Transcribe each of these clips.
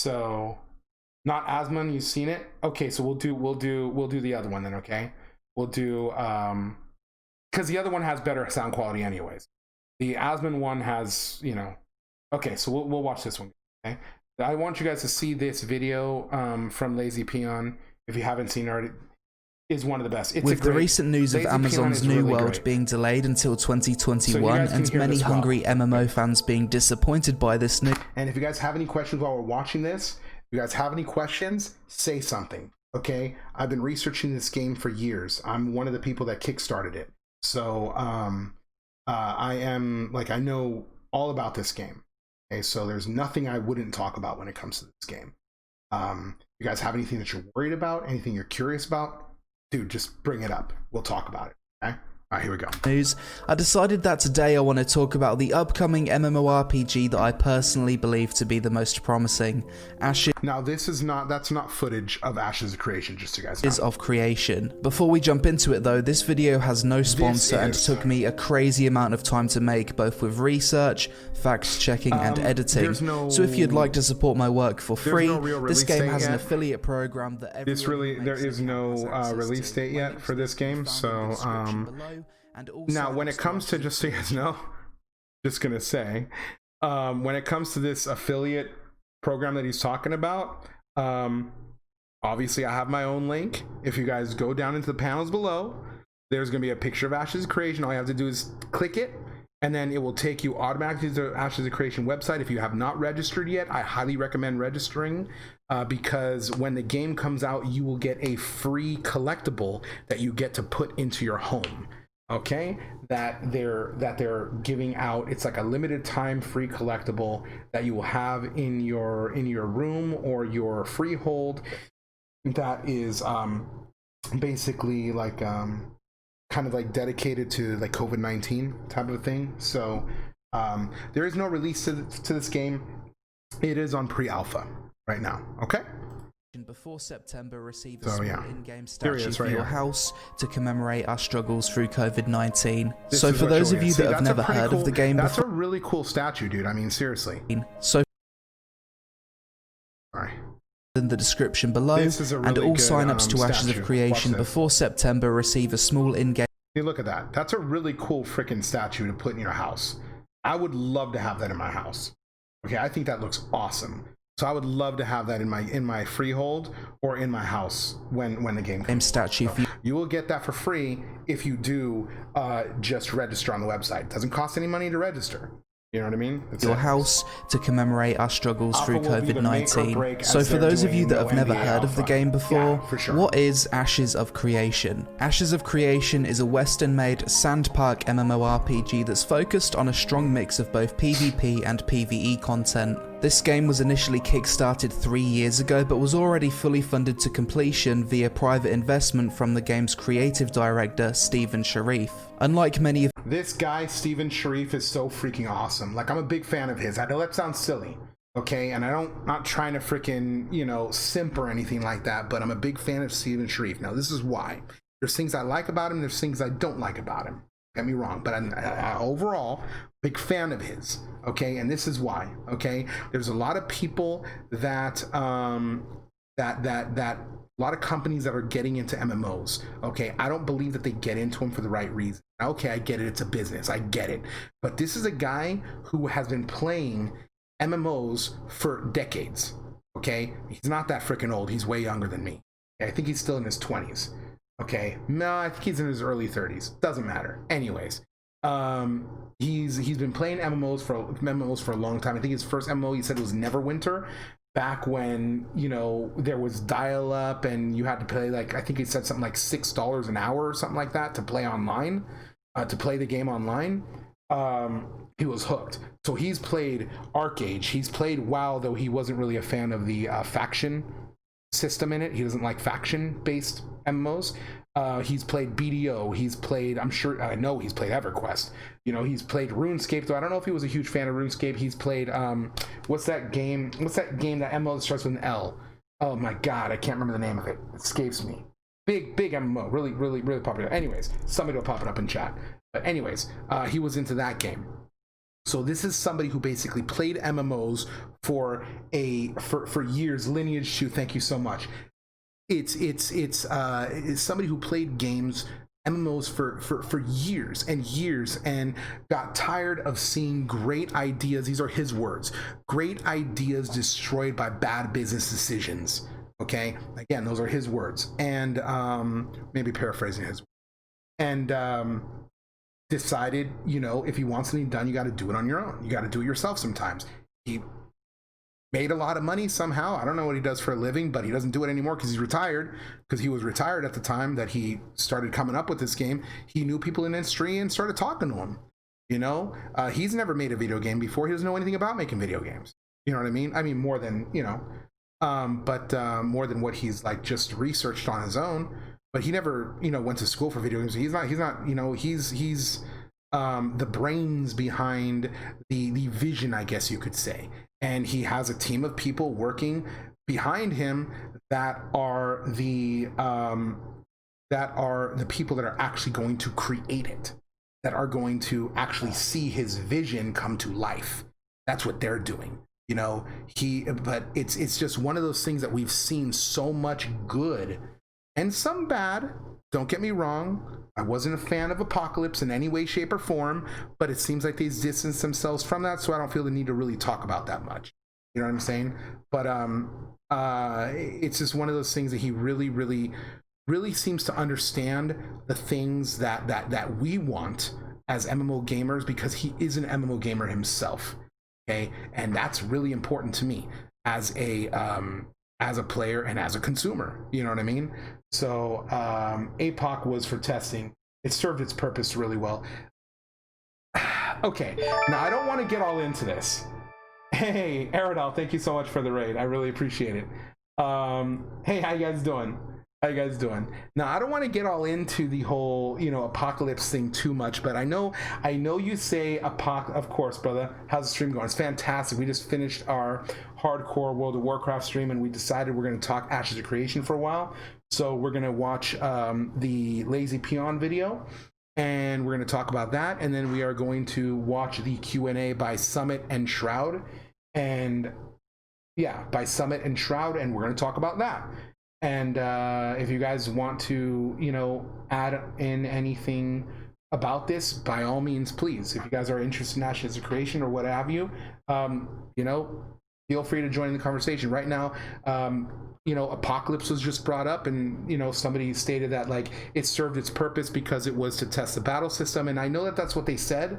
So not Asmon, you've seen it. Okay, so we'll do the other one then. Okay, we'll do because the other one has better sound quality anyways. The Asmon one has, you know. Okay, so we'll watch this one. Okay, I want you guys to see this video from Lazy Peon if you haven't seen it already. Is one of the best. With the recent news of Amazon's New World being delayed until 2021 and many hungry MMO fans being disappointed by this news. And if you guys have any questions while we're watching this, if you guys have any questions, say something, okay? I've been researching this game for years. I'm one of the people that kickstarted it. So I know all about this game. Okay, so there's nothing I wouldn't talk about when it comes to this game. You guys have anything that you're worried about, anything you're curious about? Dude, just bring it up. We'll talk about it, okay? All right, here we go. I decided that today I want to talk about the upcoming MMORPG that I personally believe to be the most promising. Ashes. Now, that's not footage of Ashes of Creation, just so you guys know. Of Creation. Before we jump into it though, this video has no sponsor and took me a crazy amount of time to make, both with research, fact checking and editing. So if you'd like to support my work for free, this game has an affiliate program that there is no release date yet for this game, so now when it comes to, just so you guys know, just gonna say, when it comes to this affiliate program that he's talking about, obviously I have my own link. If you guys go down into the panels below, there's gonna be a picture of Ashes of Creation. All you have to do is click it, and then it will take you automatically to the Ashes of Creation website. If you have not registered yet, I highly recommend registering, because when the game comes out, you will get a free collectible that you get to put into your home. Okay, that they're giving out. It's like a limited time free collectible that you will have in your room or your freehold. That is basically like kind of like dedicated to like COVID-19 type of thing. So there is no release to this game. It is on pre-alpha right now. Okay. Before September, receive a small in-game statue for your house to commemorate our struggles through COVID-19. So for those of you that have never heard of the game before, that's a really cool statue, dude. I mean, seriously. So in the description below, and all sign-ups to Ashes of Creation before September receive a small in-game. Hey, look at that. That's a really cool freaking statue to put in your house. I would love to have that in my house. Okay, I think that looks awesome. So I would love to have that in my freehold or in my house when the game comes. Statue. So you will get that for free if you do just register on the website. It doesn't cost any money to register. You know what I mean? Your house to commemorate our struggles through COVID-19. So for those of you that have never heard of the game before, what is Ashes of Creation? Ashes of Creation is a Western-made sandpark MMORPG that's focused on a strong mix of both PvP and PvE content. This game was initially kickstarted 3 years ago, but was already fully funded to completion via private investment from the game's creative director, Steven Sharif. Unlike many of this guy, Steven Sharif, is so freaking awesome. Like, I'm a big fan of his. I know that sounds silly, okay? And not trying to freaking, you know, simp or anything like that, but I'm a big fan of Steven Sharif. Now, this is why. There's things I like about him, there's things I don't like about him. Get me wrong, but overall, big fan of his, okay? And this is why, okay? There's a lot of people that a lot of companies that are getting into MMOs, okay? I don't believe that they get into them for the right reason. Okay, I get it, it's a business, I get it. But this is a guy who has been playing MMOs for decades, okay? He's not that freaking old, he's way younger than me. I think he's still in his 20s. Okay, no, I think he's in his early 30s. Doesn't matter. Anyways, he's been playing MMOs for a long time. I think his first MMO, he said, was Neverwinter, back when, you know, there was dial-up and you had to pay, like, I think he said something like $6 an hour or something like that to play online, to play the game online. He was hooked. So he's played Arcade. He's played WoW, though he wasn't really a fan of the faction system in it. He doesn't like faction-based MMOs. He's played BDO. He's played, I know he's played EverQuest. You know, he's played RuneScape, though I don't know if he was a huge fan of RuneScape. He's played, what's that game, that MMO that starts with an L? Oh my god, I can't remember the name of it. It escapes me. Big MMO, really popular. Anyways, somebody will pop it up in chat. But anyways, he was into that game. So this is somebody who basically played MMOs for years. Lineage 2, thank you so much. It's somebody who played games, MMOs for years and years, and got tired of seeing great ideas. These are his words: great ideas destroyed by bad business decisions. Okay, again, those are his words, and maybe paraphrasing his. And decided, if you want something done, you got to do it on your own. You got to do it yourself sometimes. He made a lot of money somehow. I don't know what he does for a living, but he doesn't do it anymore because he's retired, because he was retired at the time that he started coming up with this game. He knew people in the industry and started talking to them. He's never made a video game before. He doesn't know anything about making video games. You know what I mean? I mean, more than, more than what he's like just researched on his own. But he never, went to school for video games. He's not, he's the brains behind the vision, I guess you could say. And he has a team of people working behind him that are the people that are actually going to create it, that are going to actually see his vision come to life. That's what they're doing. But it's just one of those things that we've seen so much good and some bad. Don't get me wrong. I wasn't a fan of Apocalypse in any way, shape, or form, but it seems like they distanced themselves from that, so I don't feel the need to really talk about that much. You know what I'm saying? But it's just one of those things that he really, really, really seems to understand the things that we want as MMO gamers, because he is an MMO gamer himself. Okay, and that's really important to me as a player and as a consumer. You know what I mean? So APOC was for testing. It served its purpose really well. Okay, now I don't want to get all into this. Hey, Aerodol, thank you so much for the raid. I really appreciate it. Hey, how you guys doing? Now, I don't want to get all into the whole, Apocalypse thing too much, but I know you say of course, brother. How's the stream going? It's fantastic. We just finished our hardcore World of Warcraft stream, and we decided we're going to talk Ashes of Creation for a while. So we're going to watch the Lazy Peon video, and we're going to talk about that, and then we are going to watch the Q&A by Summit and Shroud, and we're going to talk about that. And if you guys want to, add in anything about this, by all means, please. If you guys are interested in Ashes of Creation or what have you, feel free to join the conversation. Right now, Apocalypse was just brought up, and, somebody stated that, like, it served its purpose because it was to test the battle system. And I know that that's what they said.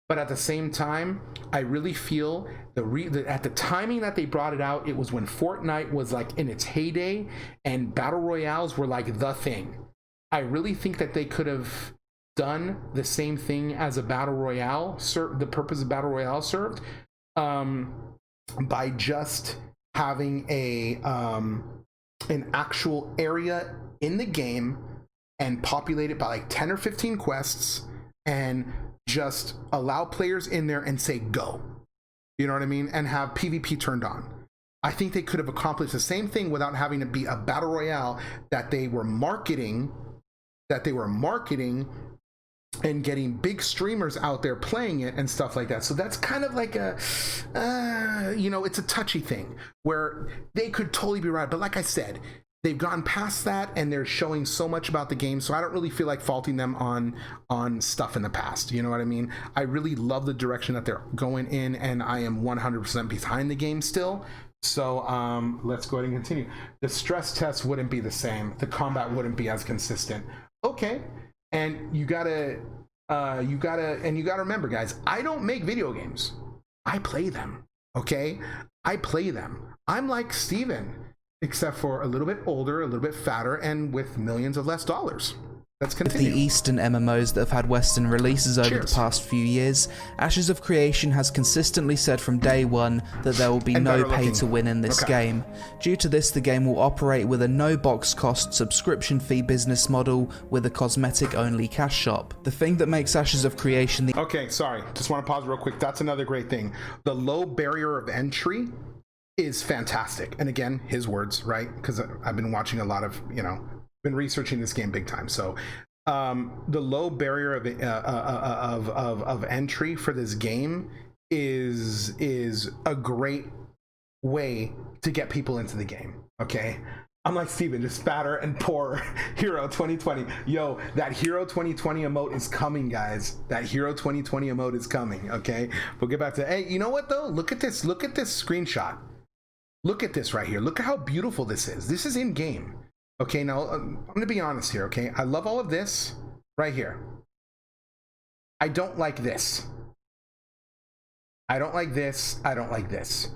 But at the same time, I really feel at the timing that they brought it out, it was when Fortnite was like in its heyday and battle royales were like the thing. I really think that they could have done the same thing as a battle royale, the purpose of battle royale served, by just having an actual area in the game and populate it by like 10 or 15 quests and just allow players in there and say go, you know what I mean, and have PvP turned on. I think they could have accomplished the same thing without having to be a battle royale that they were marketing and getting big streamers out there playing it and stuff like that. So that's kind of like it's a touchy thing where they could totally be right, but like I said, they've gone past that, and they're showing so much about the game, so I don't really feel like faulting them on stuff in the past. You know what I mean? I really love the direction that they're going in, and I am 100% behind the game still. So let's go ahead and continue. The stress test wouldn't be the same. The combat wouldn't be as consistent. Okay, and you gotta remember, guys, I don't make video games. I play them. Okay, I play them. I'm like Steven, except for a little bit older, a little bit fatter, and with millions of less dollars. Let's continue. With the Eastern MMOs that have had Western releases over the past few years, Ashes of Creation has consistently said from day one that there will be no pay to win in this game. Due to this, the game will operate with a no box cost subscription fee business model with a cosmetic only cash shop. The thing that makes Ashes of Creation the— Okay, sorry, just want to pause real quick. That's another great thing. The low barrier of entry is fantastic. And again, his words, right? Because I've been watching a lot of, been researching this game big time. So the low barrier of entry for this game is a great way to get people into the game. Okay, I'm like Steven, just spatter and pour Hero 2020. Yo, that Hero 2020 emote is coming, guys. That Hero 2020 emote is coming. Okay, we'll get back to. Hey, you know what though? Look at this. Look at this screenshot. Look at this right here. Look at how beautiful this is. This is in game. Okay, now I'm gonna be honest here. Okay, I love all of this right here. I don't like this. I don't like this. I don't like this.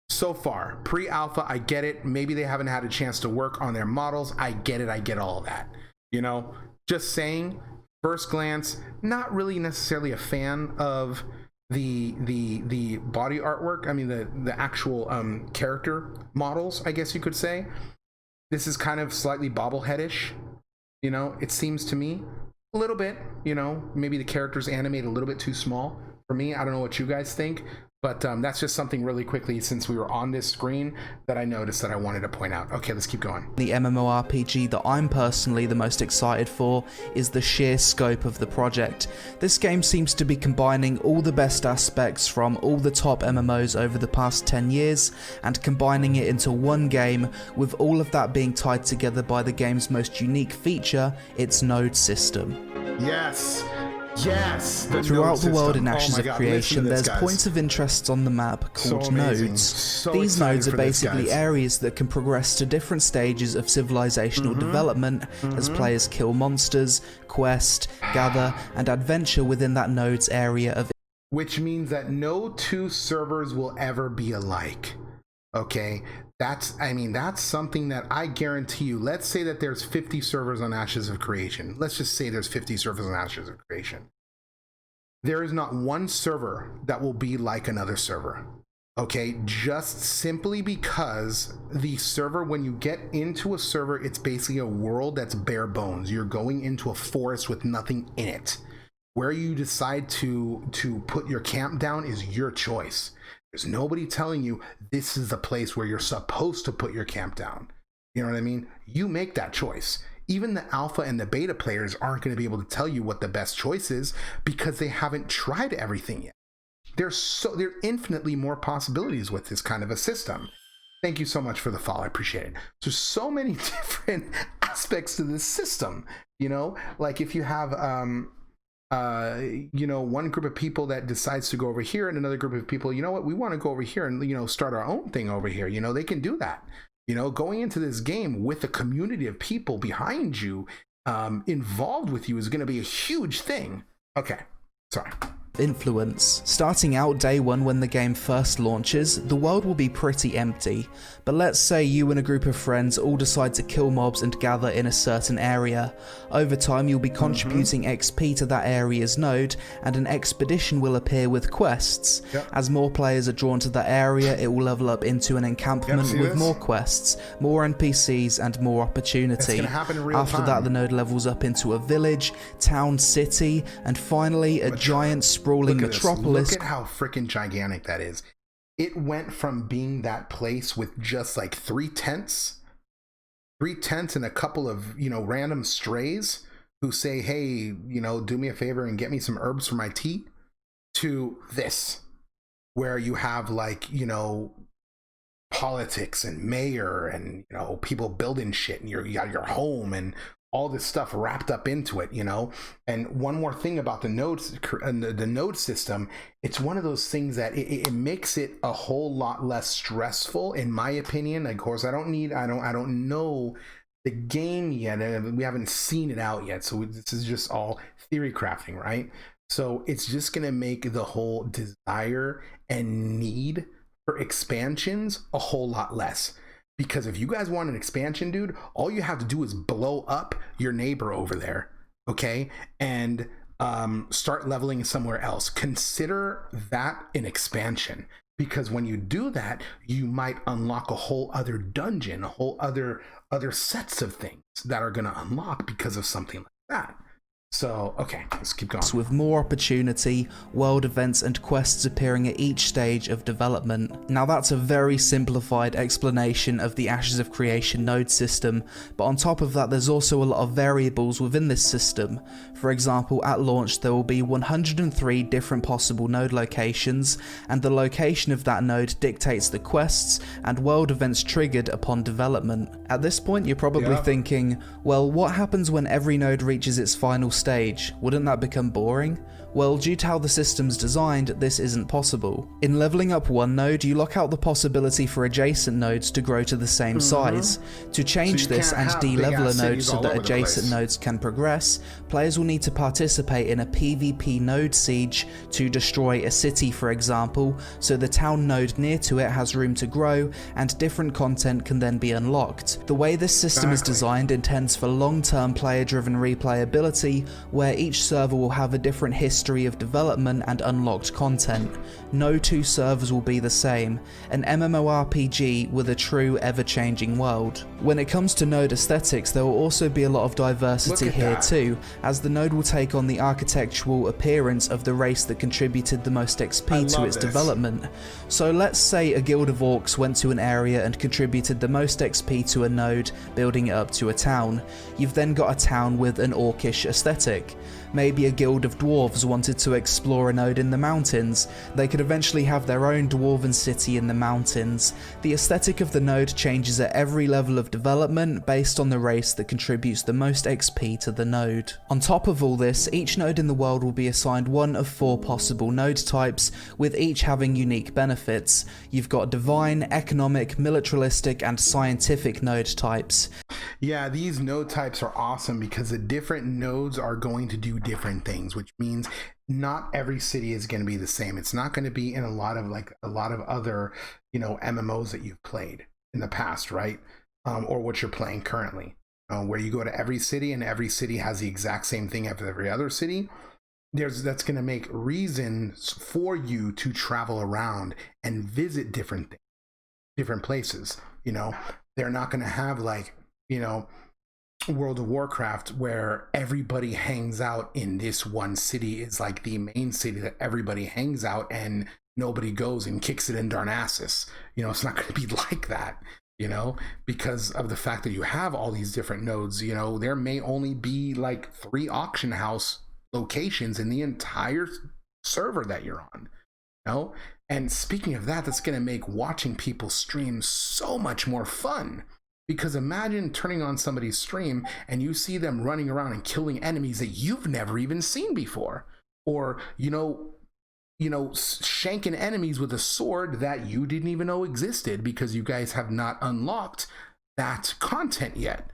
So far, pre-alpha, I get it. Maybe they haven't had a chance to work on their models. I get it. I get all of that. You know, just saying, first glance, not really necessarily a fan of the body artwork. I mean, the actual character models, I guess you could say. This is kind of slightly bobbleheadish. You know, it seems to me a little bit. You know, maybe the characters animate a little bit too small for me. I don't know what you guys think. But that's just something really quickly, since we were on this screen, that I noticed that I wanted to point out. Okay, let's keep going. The MMORPG that I'm personally the most excited for is the sheer scope of the project. This game seems to be combining all the best aspects from all the top MMOs over the past 10 years and combining it into one game, with all of that being tied together by the game's most unique feature, its node system. Yes! Yes! Throughout the world in Ashes of Creation, there's points of interest on the map called nodes. These nodes are basically areas that can progress to different stages of civilizational development as players kill monsters, quest, gather, and adventure within that node's area of. Which means that no two servers will ever be alike. Okay? That's something that I guarantee you. Let's say that there's 50 servers on Ashes of Creation. Let's just say there's 50 servers on Ashes of Creation. There is not one server that will be like another server. Okay, just simply because the server, when you get into a server, it's basically a world that's bare bones. You're going into a forest with nothing in it. Where you decide to put your camp down is your choice. There's nobody telling you this is the place where you're supposed to put your camp down. You know what I mean? You make that choice. Even the alpha and the beta players aren't going to be able to tell you what the best choice is because they haven't tried everything yet. There are infinitely more possibilities with this kind of a system. Thank you so much for the follow. I appreciate it. There's so many different aspects to this system. You know, like if you have you know, one group of people that decides to go over here and another group of people, you know what, we want to go over here and, you know, start our own thing over here. You know, they can do that. You know, going into this game with a community of people behind you, involved with you, is going to be a huge thing. Okay, sorry. Influence. Starting out day one when the game first launches, the world will be pretty empty, but let's say you and a group of friends all decide to kill mobs and gather in a certain area. Over time you'll be contributing XP to that area's node, and an expedition will appear with quests. As more players are drawn to that area, it will level up into an encampment with more quests, more NPCs, and more opportunity. After that, the node levels up into a village, town, city, and finally a giant sprawling metropolis. Look at how freaking gigantic that is. It went from being that place with just like three tents and a couple of, you know, random strays who say, hey, you know, do me a favor and get me some herbs for my tea, to this, where you have, like, you know, politics and mayor and, you know, people building shit, and you got your home and all this stuff wrapped up into it, you know. And one more thing about the nodes, the node system, it's one of those things that it makes it a whole lot less stressful, in my opinion. Of course, I don't know the game yet, and we haven't seen it out yet, so this is just all theory crafting, right? So it's just gonna make the whole desire and need for expansions a whole lot less. Because if you guys want an expansion, dude, all you have to do is blow up your neighbor over there, okay? And start leveling somewhere else. Consider that an expansion. Because when you do that, you might unlock a whole other dungeon, a whole other sets of things that are going to unlock because of something like that. So, okay, let's keep going. With more opportunity, world events and quests appearing at each stage of development. Now that's a very simplified explanation of the Ashes of Creation node system, but on top of that there's also a lot of variables within this system. For example, at launch there will be 103 different possible node locations, and the location of that node dictates the quests and world events triggered upon development. At this point you're probably thinking, well, what happens when every node reaches its final stage? Wouldn't that become boring? Well, due to how the system's designed, this isn't possible. In leveling up one node, you lock out the possibility for adjacent nodes to grow to the same size. To change this and de-level a node so that adjacent nodes can progress, players will need to participate in a PvP node siege to destroy a city, for example, so the town node near to it has room to grow and different content can then be unlocked. The way this system is designed intends for long-term player-driven replayability, where each server will have a different history of development and unlocked content. No two servers will be the same, an MMORPG with a true ever-changing world. When it comes to node aesthetics, there will also be a lot of diversity here too, as the node will take on the architectural appearance of the race that contributed the most XP to its development. So let's say a guild of orcs went to an area and contributed the most XP to a node, building it up to a town. You've then got a town with an orcish aesthetic. Maybe a guild of dwarves wanted to explore a node in the mountains. They could eventually have their own dwarven city in the mountains. The aesthetic of the node changes at every level of development based on the race that contributes the most XP to the node. On top of all this, each node in the world will be assigned one of 4 possible node types, with each having unique benefits. You've got divine, economic, militaristic, and scientific node types. Yeah, these node types are awesome because the different nodes are going to do different things, which means not every city is going to be the same. It's not going to be in a lot of other, MMOs that you've played in the past, right? Or what you're playing currently, where you go to every city and every city has the exact same thing as every other city. That's going to make reasons for you to travel around and visit different places. They're not going to have World of Warcraft where everybody hangs out in this one city is like the main city that everybody hangs out and nobody goes and kicks it in Darnassus. It's not going to be like that, because of the fact that you have all these different nodes. There may only be like 3 auction house locations in the entire server that you're on. And speaking of that, that's going to make watching people stream so much more fun. Because imagine turning on somebody's stream and you see them running around and killing enemies that you've never even seen before. Or, shanking enemies with a sword that you didn't even know existed because you guys have not unlocked that content yet.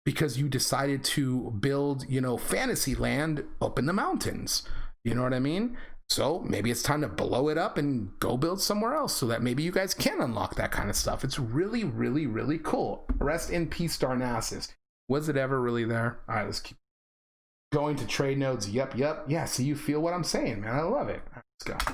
Because you decided to build, fantasy land up in the mountains. You know what I mean? So maybe it's time to blow it up and go build somewhere else so that maybe you guys can unlock that kind of stuff. It's really, really, really cool. Rest in peace, Darnassus. Was it ever really there? All right, let's keep going to trade nodes. Yep. Yeah, so you feel what I'm saying, man. I love it. All right, let's go.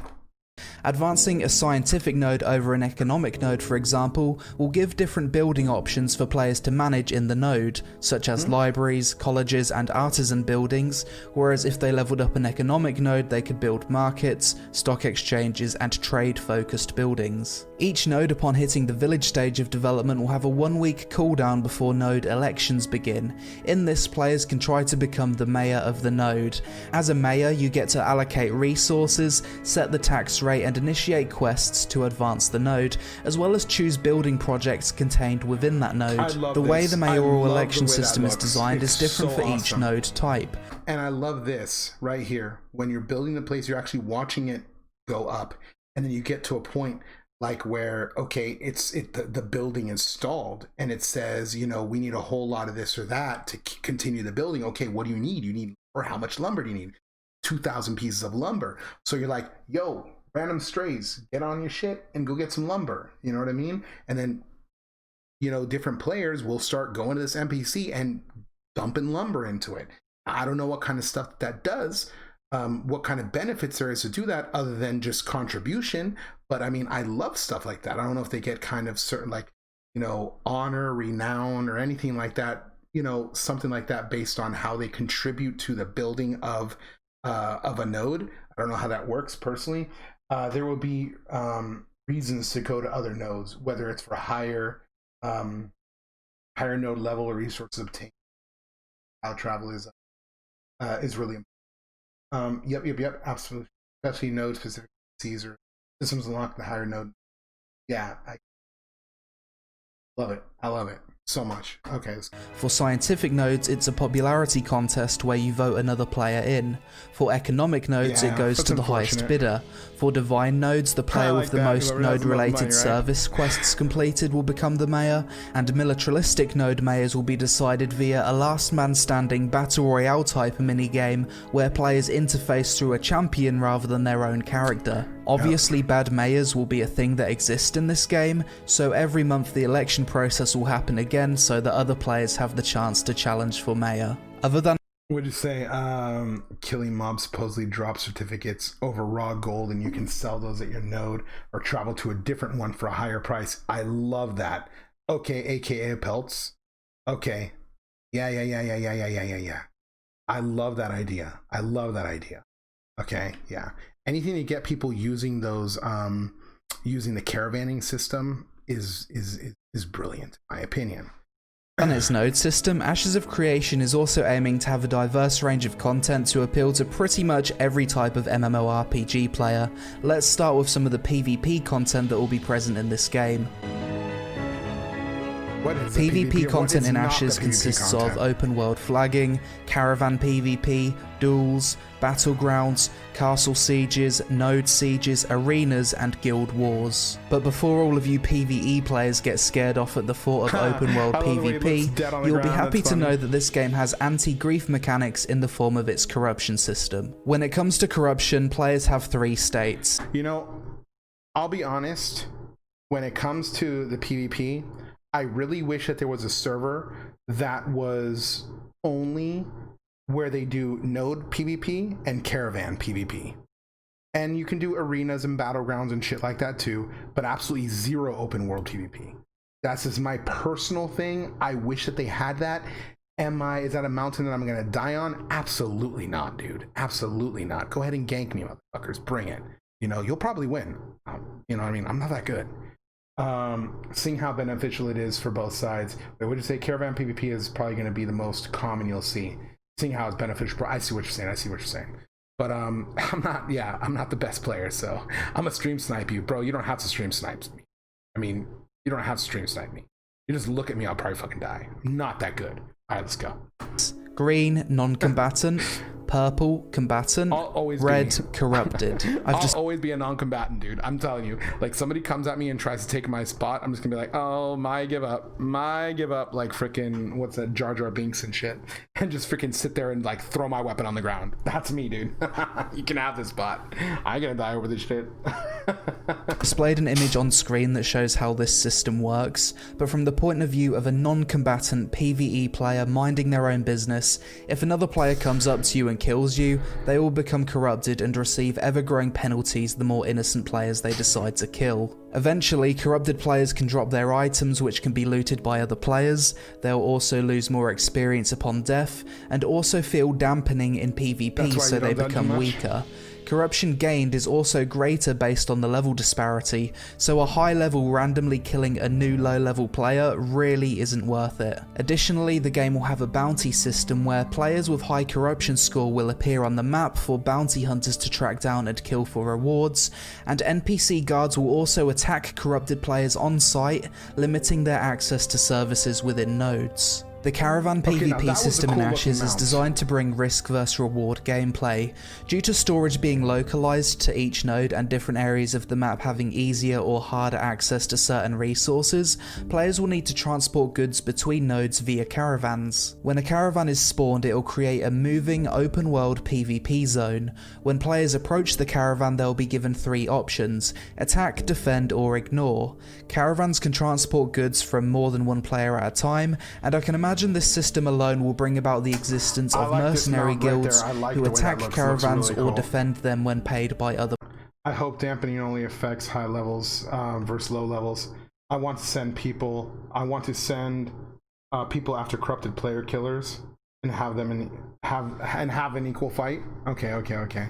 Advancing a scientific node over an economic node, for example, will give different building options for players to manage in the node, such as libraries, colleges, and artisan buildings, whereas if they leveled up an economic node, they could build markets, stock exchanges, and trade-focused buildings. Each node upon hitting the village stage of development will have a 1-week cooldown before node elections begin. In this, players can try to become the mayor of the node. As a mayor, you get to allocate resources, set the tax rate, and initiate quests to advance the node, as well as choose building projects contained within that node. The way the mayoral election system is designed is different for each node type. And I love this right here. When you're building the place, you're actually watching it go up, and then you get to a point like where, okay, the building is stalled and it says, we need a whole lot of this or that to continue the building. Okay, what do you need? Or how much lumber do you need? 2,000 pieces of lumber. So you're like, yo, random strays, get on your shit and go get some lumber. You know what I mean? And then, different players will start going to this NPC and dumping lumber into it. I don't know what kind of stuff that does, what kind of benefits there is to do that other than just contribution. But I mean, I love stuff like that. I don't know if they get kind of certain honor, renown, or anything like that you know, something like that based on how they contribute to the building of a node. I don't know how that works personally. There will be reasons to go to other nodes, whether it's for higher node level or resources obtained. How travel is really important. Yep, absolutely. Especially node specific Caesar systems unlock the higher node. Yeah, I love it. I love it so much. Okay. For scientific nodes, it's a popularity contest where you vote another player in. For economic nodes, it goes to the highest bidder. For divine nodes, the player with the most node-related service quests completed will become the mayor, and militaristic node mayors will be decided via a last man standing battle royale type minigame where players interface through a champion rather than their own character. Obviously, bad mayors will be a thing that exists in this game, so every month the election process will happen again so that other players have the chance to challenge for mayor. Other than Would you say killing mobs supposedly drop certificates over raw gold and you can sell those at your node or travel to a different one for a higher price? I love that. Okay, aka pelts. Okay. Yeah. I love that idea. Okay, yeah. Anything to get people using those using the caravanning system is brilliant, in my opinion. On its node system, Ashes of Creation is also aiming to have a diverse range of content to appeal to pretty much every type of MMORPG player. Let's start with some of the PvP content that will be present in this game. PvP content in Ashes consists of open world flagging, caravan PvP, duels, battlegrounds, castle sieges, node sieges, arenas, and guild wars. But before all of you PvE players get scared off at the thought of open world PvP, you'll be happy to know that this game has anti-grief mechanics in the form of its corruption system. When it comes to corruption, players have 3 states. You know, I'll be honest, when it comes to the PvP, I really wish that there was a server that was only where they do node PvP and caravan PvP. And you can do arenas and battlegrounds and shit like that too, but absolutely zero open world PvP. That's just my personal thing. I wish that they had that. Is that a mountain that I'm gonna die on? Absolutely not, dude. Absolutely not. Go ahead and gank me, motherfuckers. Bring it. You know, you'll probably win. You know what I mean? I'm not that good. Seeing how beneficial it is for both sides. Wait, would you say caravan PvP is probably going to be the most common you'll see? Seeing how it's beneficial. I see what you're saying. But I'm not the best player, so I'm a stream snipe you. Bro, you don't have to stream snipe me. I mean, you don't have to stream snipe me. You just look at me, I'll probably fucking die. I'm not that good. Alright, let's go. Green, non-combatant. Purple, combatant. Red, corrupted. I'll always be a non-combatant, dude. I'm telling you. Like, somebody comes at me and tries to take my spot, I'm just gonna be like, oh, my give up, like freaking, what's that, Jar Jar Binks and shit, and just freaking sit there and like throw my weapon on the ground. That's me, dude. You can have this spot. I ain't gonna die over this shit. Displayed an image on screen that shows how this system works, but from the point of view of a non-combatant PvE player minding their own business, if another player comes up to you and kills you, they all become corrupted and receive ever-growing penalties the more innocent players they decide to kill. Eventually, corrupted players can drop their items which can be looted by other players, they'll also lose more experience upon death, and also feel dampening in PvP so they become weaker. Corruption gained is also greater based on the level disparity, so a high level randomly killing a new low level player really isn't worth it. Additionally, the game will have a bounty system where players with high corruption score will appear on the map for bounty hunters to track down and kill for rewards, and NPC guards will also attack corrupted players on site, limiting their access to services within nodes. The Caravan PvP system in Ashes is designed to bring risk vs reward gameplay. Due to storage being localized to each node and different areas of the map having easier or harder access to certain resources, players will need to transport goods between nodes via caravans. When a caravan is spawned, it will create a moving open world PvP zone. When players approach the caravan, they'll be given 3 options: attack, defend, or ignore. Caravans can transport goods from more than one player at a time, and I can imagine this system alone will bring about the existence of mercenary guilds who attack caravans or defend them when paid by other. I hope dampening only affects high levels versus low levels. I want to send people after corrupted player killers and have them have an equal fight. Okay.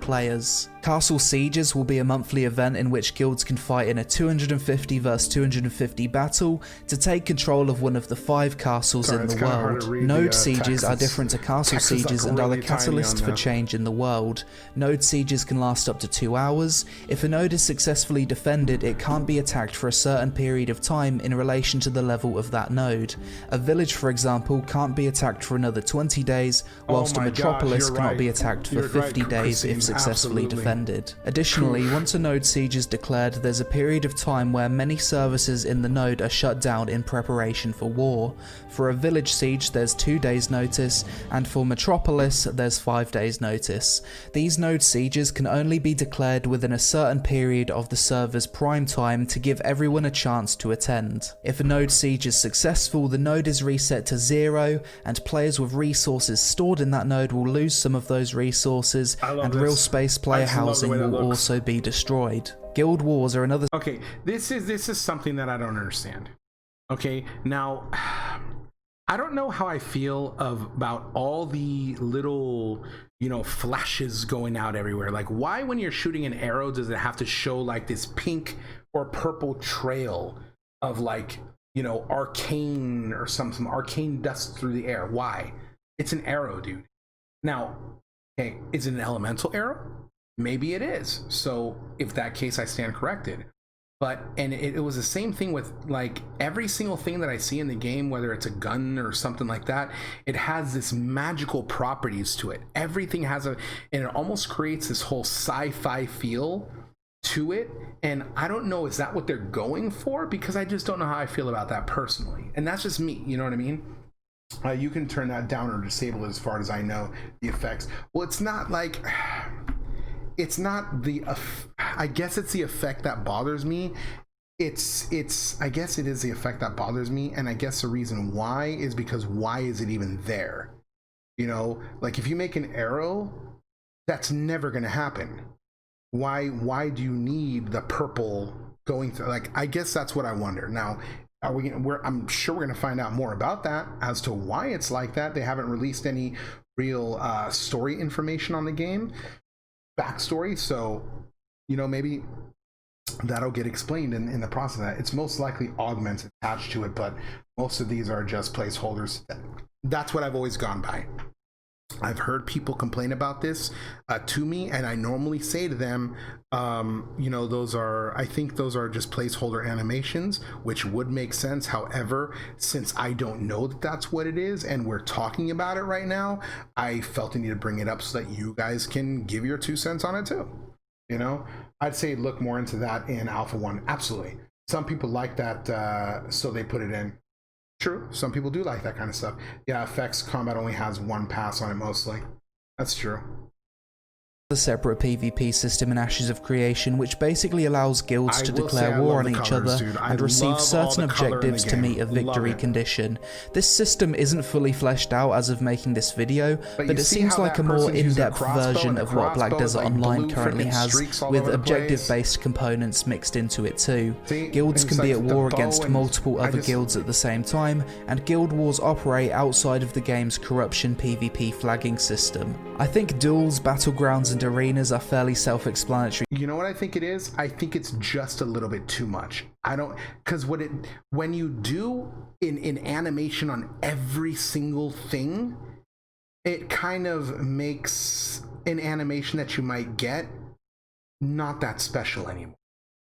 Players. Castle Sieges will be a monthly event in which guilds can fight in a 250 vs 250 battle to take control of one of the 5 castles in the world. Node sieges are different to castle sieges and are the catalyst for change in the world. Node sieges can last up to 2 hours. If a node is successfully defended, it can't be attacked for a certain period of time in relation to the level of that node. A village, for example, can't be attacked for another 20 days, whilst a metropolis cannot be attacked for 50 days if successfully defended. Additionally, once a node siege is declared, there's a period of time where many services in the node are shut down in preparation for war. For a village siege, there's 2 days notice, and for metropolis, there's 5 days notice. These node sieges can only be declared within a certain period of the server's prime time to give everyone a chance to attend. If a node siege is successful, the node is reset to 0, and players with resources stored in that node will lose some of those resources, and real space player housing will also be destroyed. Guild wars are another. Okay, this is something that I don't understand. Okay, now I don't know how I feel about all the little, flashes going out everywhere. Like, why when you're shooting an arrow does it have to show like this pink or purple trail of like, arcane or some arcane dust through the air? Why? It's an arrow, dude. Now, okay, is it an elemental arrow? Maybe it is. So if that case, I stand corrected. But, and it was the same thing with like every single thing that I see in the game, whether it's a gun or something like that, it has this magical properties to it. Everything has and it almost creates this whole sci-fi feel to it. And I don't know, is that what they're going for? Because I just don't know how I feel about that personally. And that's just me, you know what I mean? You can turn that down or disable it as far as I know, the effects. Well, it's not like... It's not I guess it's the effect that bothers me. I guess it is the effect that bothers me. And I guess the reason why is because why is it even there? Like if you make an arrow, that's never going to happen. Why do you need the purple going through? Like, I guess that's what I wonder. Now, I'm sure we're going to find out more about that as to why it's like that. They haven't released any real story information on the game. Backstory, so maybe that'll get explained in the process of that. It's most likely augments attached to it, but most of these are just placeholders. That's what I've always gone by. I've heard people complain about this to me, and I normally say to them, I think those are just placeholder animations, which would make sense. However, since I don't know that that's what it is, and we're talking about it right now, I felt the need to bring it up so that you guys can give your 2 cents on it too. I'd say look more into that in Alpha 1. Absolutely. Some people like that, so they put it in. True. Some people do like that kind of stuff. Yeah, effects combat only has 1 pass on it mostly. That's true. The separate PvP system in Ashes of Creation, which basically allows guilds to declare war on each other and receive certain objectives to meet a victory condition. This system isn't fully fleshed out as of making this video, but it seems like a more in-depth version of what Black Desert Online currently has, with objective-based components mixed into it too. Guilds can be at war against multiple other guilds at the same time, and guild wars operate outside of the game's corruption PvP flagging system. I think duels, battlegrounds, and arenas are fairly self-explanatory. You know what I think it is? I think it's just a little bit too much. Because when you do in animation on every single thing, it kind of makes an animation that you might get not that special anymore.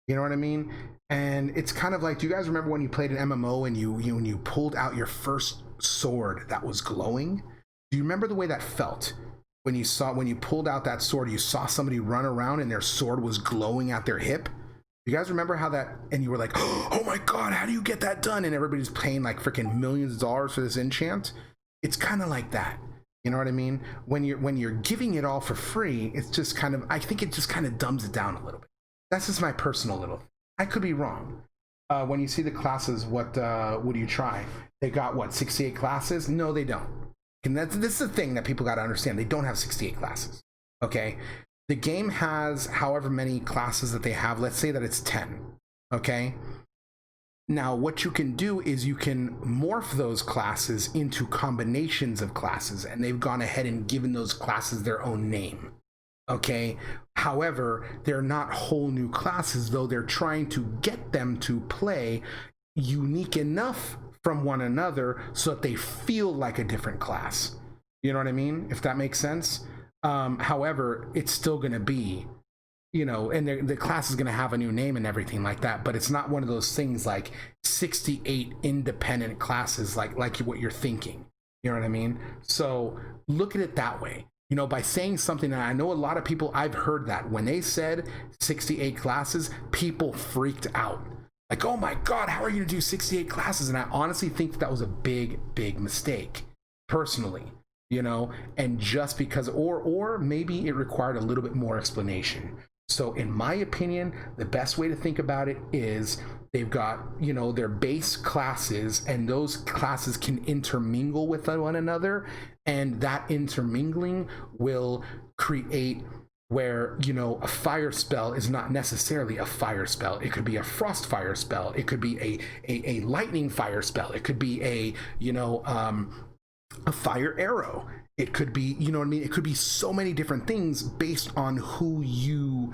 You know what I mean? And it's kind of like, do you guys remember when you played an MMO and when you pulled out your first sword that was glowing? Do you remember the way that felt? When you pulled out that sword, you saw somebody run around and their sword was glowing at their hip. You guys remember how that, and you were like, oh my God, how do you get that done? And everybody's paying like freaking millions of dollars for this enchant. It's kind of like that. You know what I mean? When you're giving it all for free, it's just kind of, I think it just kind of dumbs it down a little bit. That's just my personal little thing. I could be wrong. When you see the classes, what do you try? They got what, 68 classes? No, they don't. And this is the thing that people got to understand. They don't have 68 classes. Okay. The game has however many classes that they have. Let's say that it's 10. Okay. Now, what you can do is you can morph those classes into combinations of classes, and they've gone ahead and given those classes their own name. Okay. However, they're not whole new classes, though they're trying to get them to play unique enough from one another so that they feel like a different class. You know what I mean? If that makes sense. However, it's still going to be, you know, and the class is going to have a new name and everything like that, but it's not one of those things like 68 independent classes like what you're thinking. You know what I mean? So look at it that way. You know, by saying something, and I know a lot of people, I've heard that when they said 68 classes, people freaked out. Like, oh my God, how are you going to do 68 classes? And I honestly think that was a big mistake, personally. You know, and just because, or maybe it required a little bit more explanation. So in my opinion, the best way to think about it is they've got, you know, their base classes, and those classes can intermingle with one another, and that intermingling will create where, you know, a fire spell is not necessarily a fire spell. It could be a frost fire spell. It could be a lightning fire spell. It could be a, you know, a fire arrow. It could be, you know what I mean? It could be so many different things based on who you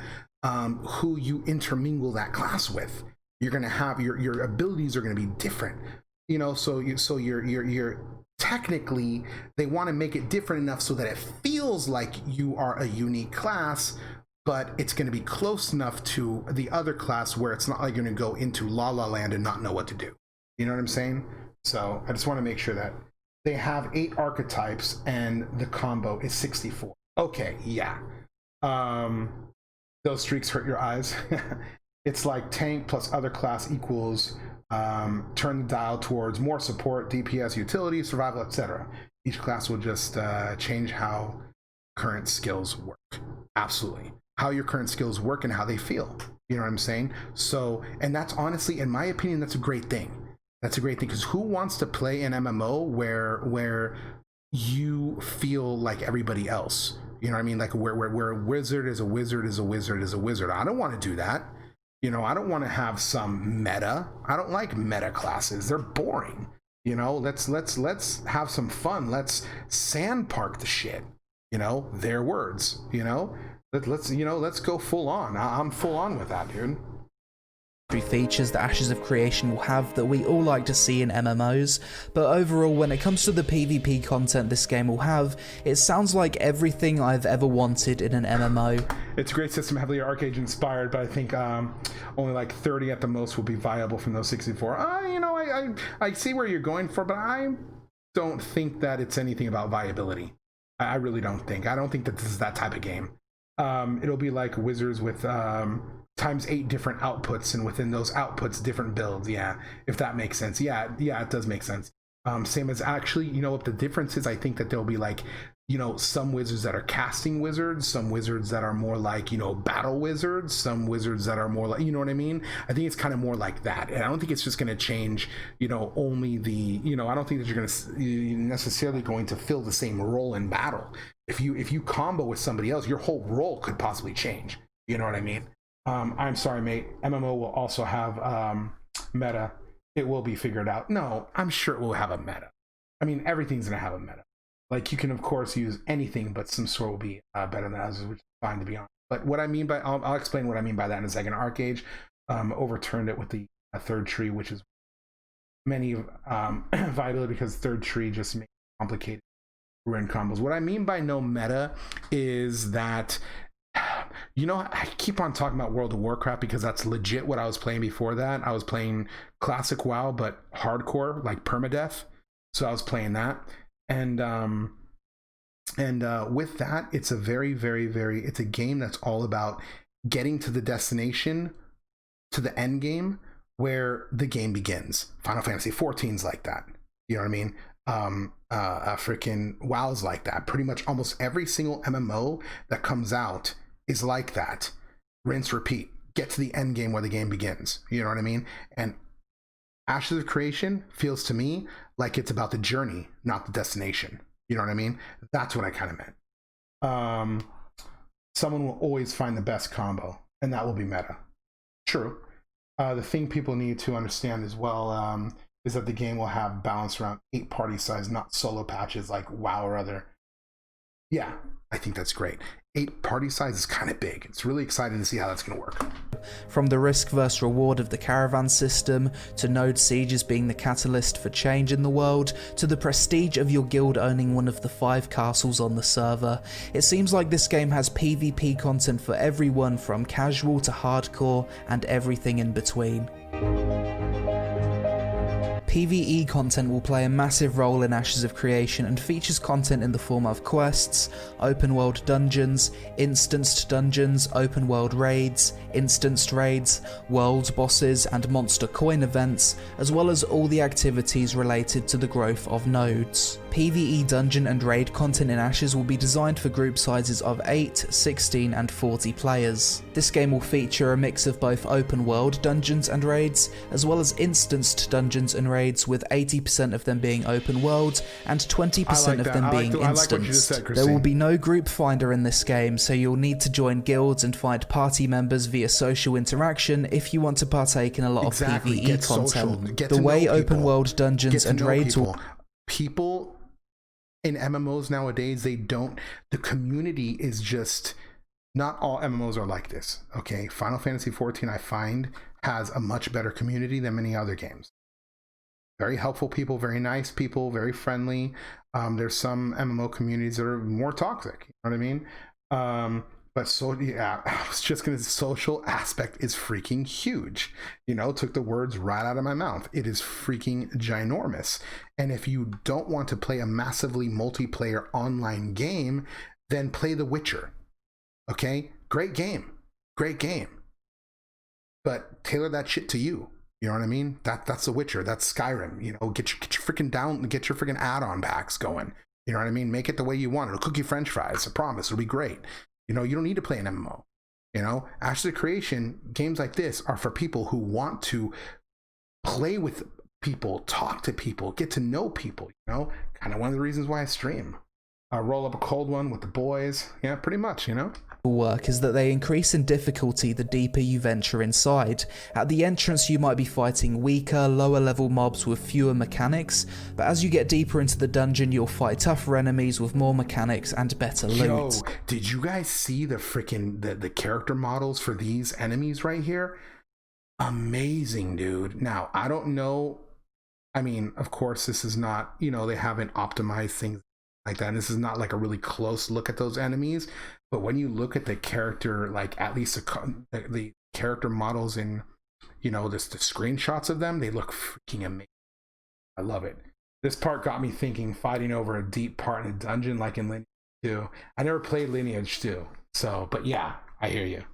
intermingle that class with. You're going to have your abilities are going to be different, you know, so you're technically, they want to make it different enough so that it feels like you are a unique class, but it's going to be close enough to the other class where it's not like you're going to go into La La Land and not know what to do. You know what I'm saying? So I just want to make sure that they have 8 archetypes and the combo is 64. Okay, yeah. Those streaks hurt your eyes. It's like tank plus other class equals turn the dial towards more support, DPS, utility, survival, etc. Each class will just change how current skills work. Absolutely. How your current skills work and how they feel. You know what I'm saying? So, and that's honestly, in my opinion, that's a great thing. That's a great thing, because who wants to play an MMO where you feel like everybody else? You know what I mean? Like where a wizard is a wizard is a wizard is a wizard. I don't want to do that. You know, I don't want to have some meta. I don't like meta classes. They're boring. You know, let's have some fun. Let's sandpark the shit. You know, their words. You know, let's go full on. I'm full on with that, dude. Features that Ashes of Creation will have that we all like to see in MMOs, but overall when it comes to the PvP content this game will have, it sounds like everything I've ever wanted in an MMO. It's a great system, heavily Arcade inspired, but I think only like 30 at the most will be viable from those 64. You know, I see where you're going for, but I don't think that it's anything about viability. I really don't think. I don't think that this is that type of game. It'll be like Wizards with times 8 different outputs, and within those outputs different builds. Yeah, if that makes sense. Yeah, it does make sense. Same as, actually, you know what the difference is? I think that there'll be like, you know, some wizards that are casting wizards, some wizards that are more like, you know, battle wizards, some wizards that are more like, you know what I mean? I think it's kind of more like that. And I don't think it's just going to change, you know, only the, you know, I don't think that you're necessarily going to fill the same role in battle. If you combo with somebody else, your whole role could possibly change. You know what I mean? I'm sorry, mate. MMO will also have meta. It will be figured out. No, I'm sure it will have a meta. I mean, everything's going to have a meta. Like, you can, of course, use anything, but some sort will be better than others, which is fine, to be honest. But what I mean by, I'll explain what I mean by that in a second. Arcade overturned it with the third tree, which is many viability, because third tree just makes complicated ruin combos. What I mean by no meta is that, you know, I keep on talking about World of Warcraft because that's legit what I was playing before that. I was playing classic WoW, but hardcore, like permadeath. So I was playing that. And with that, it's a very, very, very, it's a game that's all about getting to the destination, to the end game, where the game begins. Final Fantasy 14's like that. You know what I mean? Freaking WoW's like that. Pretty much almost every single MMO that comes out is like that. Rinse, repeat. Get to the end game where the game begins. You know what I mean? And Ashes of Creation feels to me like it's about the journey, not the destination. You know what I mean? That's what I kind of meant. Someone will always find the best combo, and that will be meta. True. The thing people need to understand as well is that the game will have balance around 8 party size, not solo patches like WoW or other. Yeah, I think that's great. 8 party size is kind of big. It's really exciting to see how that's going to work. From the risk versus reward of the caravan system, to node sieges being the catalyst for change in the world, to the prestige of your guild owning one of the 5 castles on the server, it seems like this game has PvP content for everyone from casual to hardcore and everything in between. PvE content will play a massive role in Ashes of Creation and features content in the form of quests, open world dungeons, instanced dungeons, open world raids, instanced raids, world bosses and monster coin events, as well as all the activities related to the growth of nodes. PvE dungeon and raid content in Ashes will be designed for group sizes of 8, 16 and 40 players. This game will feature a mix of both open world dungeons and raids, as well as instanced dungeons and raids, with 80% of them being open world and 20% of them being instanced. There will be no group finder in this game, so you'll need to join guilds and find party members via social interaction if you want to partake in a lot of PvE content. The way open world dungeons and raids will... People in MMOs nowadays, the community is just, not all MMOs are like this, okay? Final Fantasy XIV, I find, has a much better community than many other games. Very helpful people, very nice people, very friendly. There's some MMO communities that are more toxic, you know what I mean? But so, yeah, I was just gonna, social aspect is freaking huge. You know, took the words right out of my mouth. It is freaking ginormous. And if you don't want to play a massively multiplayer online game, then play The Witcher. Okay? Great game. Great game. But tailor that shit to you. You know what I mean? That's The Witcher. That's Skyrim. You know, get your freaking add-on packs going. You know what I mean? Make it the way you want. It'll cook you French fries. I promise. It'll be great. You know, you don't need to play an MMO. You know, Ashes of Creation, games like this are for people who want to play with people, talk to people, get to know people, you know? Kind of one of the reasons why I stream. Roll up a cold one with the boys. Yeah, pretty much, you know? Work is that they increase in difficulty the deeper you venture inside. At the entrance you might be fighting weaker, lower level mobs with fewer mechanics, but as you get deeper into the dungeon you'll fight tougher enemies with more mechanics and better loot. Yo, did you guys see the freaking the character models for these enemies right here? Amazing, dude. Now, I don't know, I mean, of course this is not, you know, they haven't optimized things like that, and this is not like a really close look at those enemies, but when you look at the character, like at least the character models in, you know, the screenshots of them, they look freaking amazing. I love it. This part got me thinking, fighting over a deep part in a dungeon like in Lineage 2. I never played Lineage 2, so, but yeah, I hear you.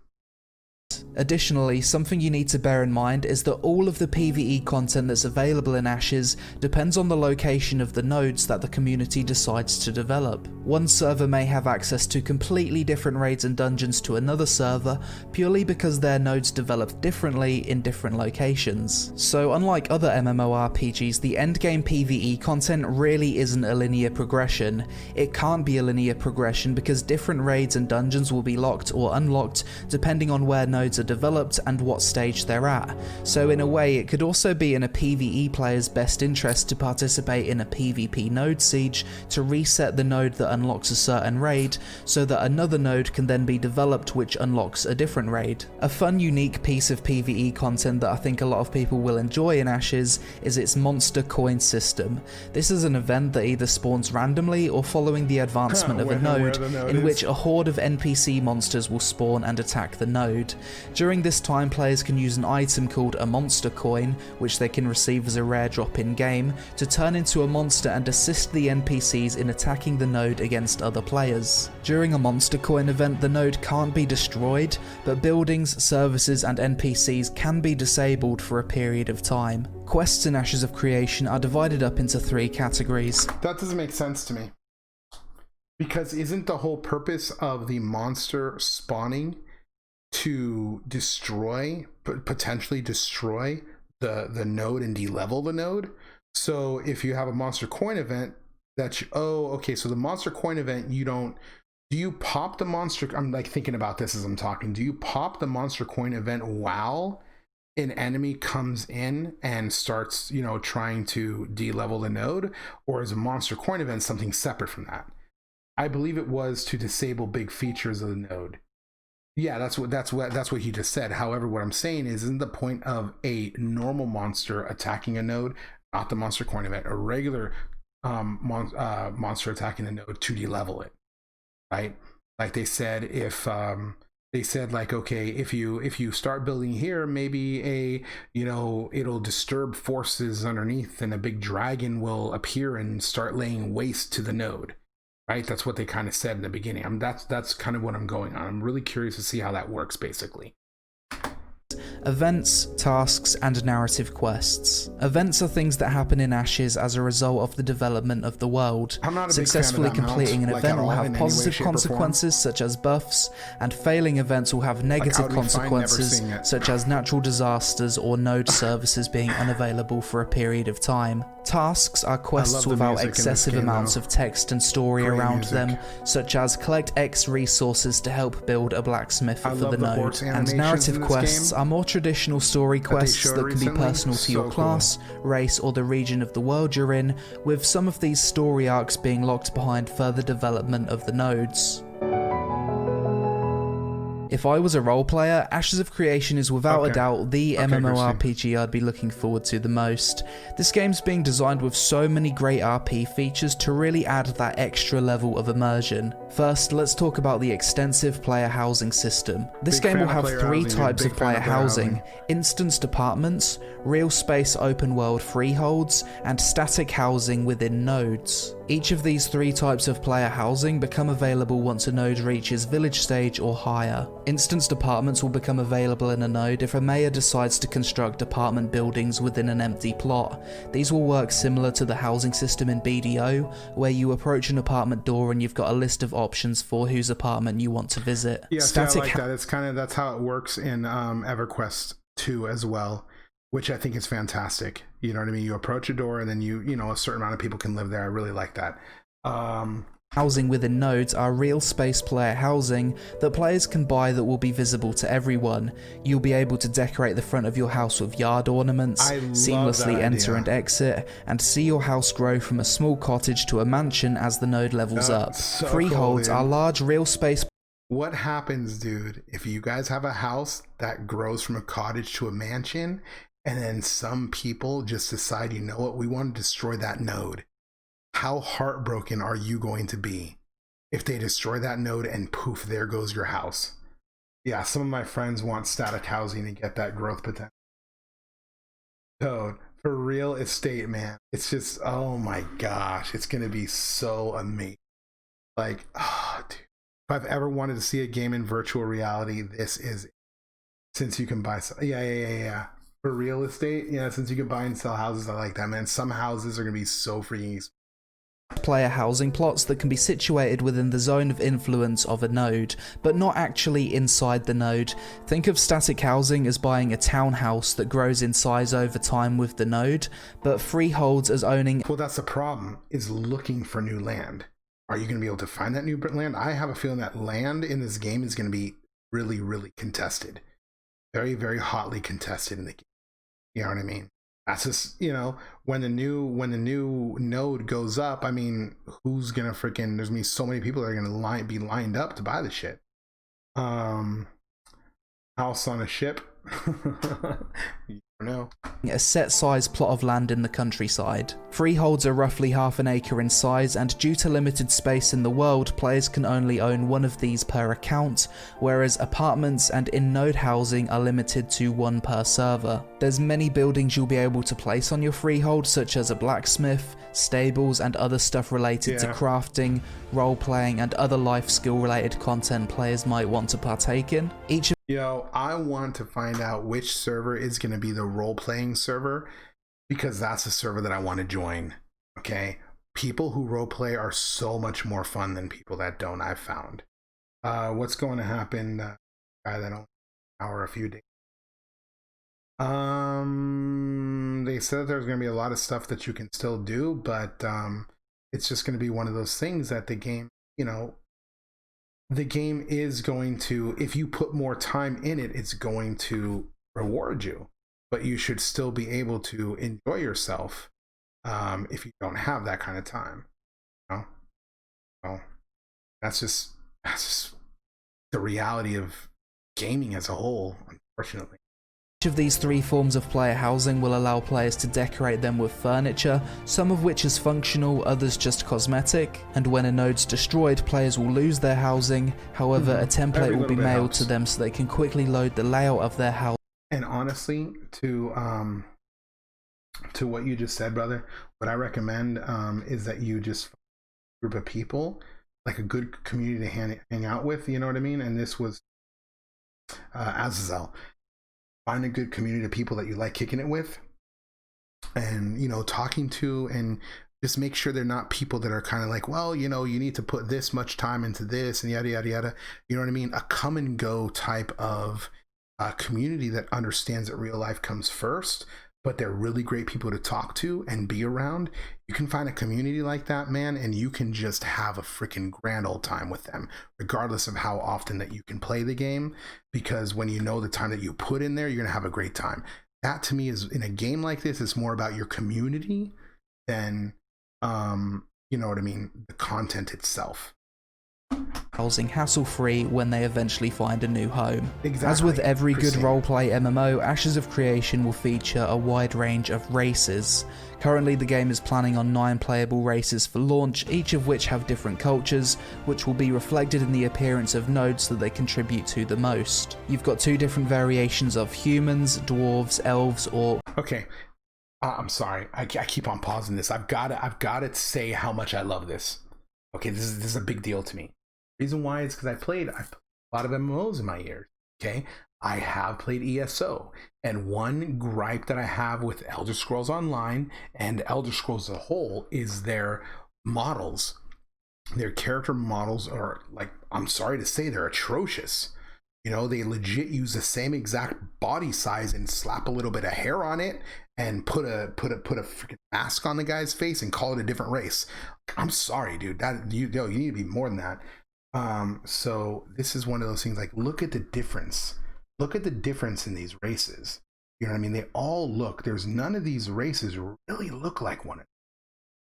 Additionally, something you need to bear in mind is that all of the PvE content that's available in Ashes depends on the location of the nodes that the community decides to develop. One server may have access to completely different raids and dungeons to another server, purely because their nodes developed differently in different locations. So unlike other MMORPGs, the endgame PvE content really isn't a linear progression. It can't be a linear progression because different raids and dungeons will be locked or unlocked depending on where nodes are developed and what stage they're at. So in a way, it could also be in a PvE player's best interest to participate in a PvP node siege to reset the node that unlocks a certain raid, so that another node can then be developed which unlocks a different raid. A fun, unique piece of PvE content that I think a lot of people will enjoy in Ashes is its monster coin system. This is an event that either spawns randomly or following the advancement of a node, in which a horde of NPC monsters will spawn and attack the node. During this time, players can use an item called a monster coin, which they can receive as a rare drop in game, to turn into a monster and assist the NPCs in attacking the node against other players. During a monster coin event, the node can't be destroyed, but buildings, services and NPCs can be disabled for a period of time. Quests in Ashes of Creation are divided up into 3 categories. That doesn't make sense to me. Because isn't the whole purpose of the monster spawning to destroy, potentially destroy the node and de-level the node? So if you have a monster coin event that you, oh, okay, so the monster coin event, do you pop the monster, I'm like thinking about this as I'm talking, do you pop the monster coin event while an enemy comes in and starts, you know, trying to de-level the node, or is a monster coin event something separate from that? I believe it was to disable big features of the node. Yeah, that's what he just said. However, what I'm saying is, isn't the point of a normal monster attacking a node, not the monster coin event, a regular monster attacking the node to de-level it, right? Like they said, if they said like, okay, if you start building here, maybe it'll disturb forces underneath, and a big dragon will appear and start laying waste to the node. Right, that's what they kind of said in the beginning. That's kind of what I'm going on. I'm really curious to see how that works, basically. Events, tasks, and narrative quests. Events are things that happen in Ashes as a result of the development of the world. Successfully completing an event will have positive consequences such as buffs, and failing events will have negative consequences such as natural disasters or node services being unavailable for a period of time. Tasks are quests without excessive amounts of text and story around them, such as collect X resources to help build a blacksmith for the node. And narrative quests are more traditional story quests that can be personal to your class, race, or the region of the world you're in, with some of these story arcs being locked behind further development of the nodes. If I was a role player, Ashes of Creation is without a doubt the MMORPG I'd be looking forward to the most. This game's being designed with so many great RP features to really add that extra level of immersion. First, let's talk about the extensive player housing system. This game will have three types of player housing: instanced apartments, real space open world freeholds, and static housing within nodes. Each of these three types of player housing become available once a node reaches village stage or higher. Instanced apartments will become available in a node if a mayor decides to construct apartment buildings within an empty plot. These will work similar to the housing system in BDO, where you approach an apartment door and you've got a list of options for whose apartment you want to visit. Yeah, I like that. It's that's how it works in EverQuest 2 as well, which I think is fantastic. You know what I mean? You approach a door and then a certain amount of people can live there. I really like that. Housing within nodes are real space player housing that players can buy that will be visible to everyone. You'll be able to decorate the front of your house with yard ornaments, seamlessly enter and exit, and see your house grow from a small cottage to a mansion as the node levels up. So freeholds are large real space. What happens, dude, if you guys have a house that grows from a cottage to a mansion, and then some people just decide, you know what, we want to destroy that node? How heartbroken are you going to be if they destroy that node and poof, there goes your house? Yeah, some of my friends want static housing to get that growth potential. So, for real estate, man, it's just, oh my gosh, it's going to be so amazing. Like, oh, dude. If I've ever wanted to see a game in virtual reality, this is it. Since you can buy, yeah. For real estate, yeah, since you can buy and sell houses, I like that, man. Some houses are going to be so freaking expensive. Player housing plots that can be situated within the zone of influence of a node, but not actually inside the node. Think of static housing as buying a townhouse that grows in size over time with the node, but freeholds as owning... Well, that's the problem, is looking for new land. Are you going to be able to find that new land? I have a feeling that land in this game is going to be really, really contested. Very, very hotly contested in the game. You know what I mean? That's just, when the new node goes up, I mean, who's gonna freaking, there's gonna be so many people that are gonna be lined up to buy the shit. House on a ship. You don't know. A set size plot of land in the countryside. Freeholds are roughly half an acre in size, and due to limited space in the world, players can only own one of these per account, whereas apartments and in-node housing are limited to one per server. There's many buildings you'll be able to place on your freehold, such as a blacksmith, stables, and other stuff related to crafting, role-playing, and other life skill-related content players might want to partake in. I want to find out which server is going to be the role-playing server, because that's a server that I want to join. Okay, people who role-play are so much more fun than people that don't, I've found. What's going to happen? Guy that don't hour a few days. They said there's going to be a lot of stuff that you can still do, but it's just going to be one of those things that the game, the game is going to, if you put more time in it, it's going to reward you. but you should still be able to enjoy yourself if you don't have that kind of time. You know? So that's just the reality of gaming as a whole, unfortunately. Each of these three forms of player housing will allow players to decorate them with furniture, some of which is functional, others just cosmetic, and when a node's destroyed, players will lose their housing. However, a template will be mailed to them so they can quickly load the layout of their house. And honestly, to what you just said, brother, what I recommend is that you just find a group of people, like a good community to hang out with, you know what I mean? And this was Azazel. Find a good community of people that you like kicking it with and, you know, talking to, and just make sure they're not people that are kind of like, well, you know, you need to put this much time into this and yada, yada, yada. You know what I mean? A come and go type of community that understands that real life comes first, but they're really great people to talk to and be around. You can find a community like that, man, and you can just have a freaking grand old time with them, regardless of how often that you can play the game, because when you know the time that you put in there, you're gonna have a great time. That to me is, in a game like this, is more about your community than you know what I mean, the content itself. Housing hassle-free when they eventually find a new home. Exactly. As with every good roleplay MMO, Ashes of Creation will feature a wide range of races. Currently the game is planning on 9 playable races for launch, each of which have different cultures, which will be reflected in the appearance of nodes that they contribute to the most. You've got 2 different variations of humans, dwarves, elves, or... Okay, I'm sorry, I keep on pausing this. I've got to say how much I love this. Okay, this is a big deal to me. Reason why is because I've played a lot of MMOs in my years. Okay, I have played ESO, and one gripe that I have with Elder Scrolls Online and Elder Scrolls as a whole is their models. Their character models are, like, I'm sorry to say, they're atrocious. You know, they legit use the same exact body size and slap a little bit of hair on it and put a freaking mask on the guy's face and call it a different race. I'm sorry, dude. That you need to be more than that. So this is one of those things, like, look at the difference. Look at the difference in these races. You know what I mean? They all look, there's none of these races really look like one another.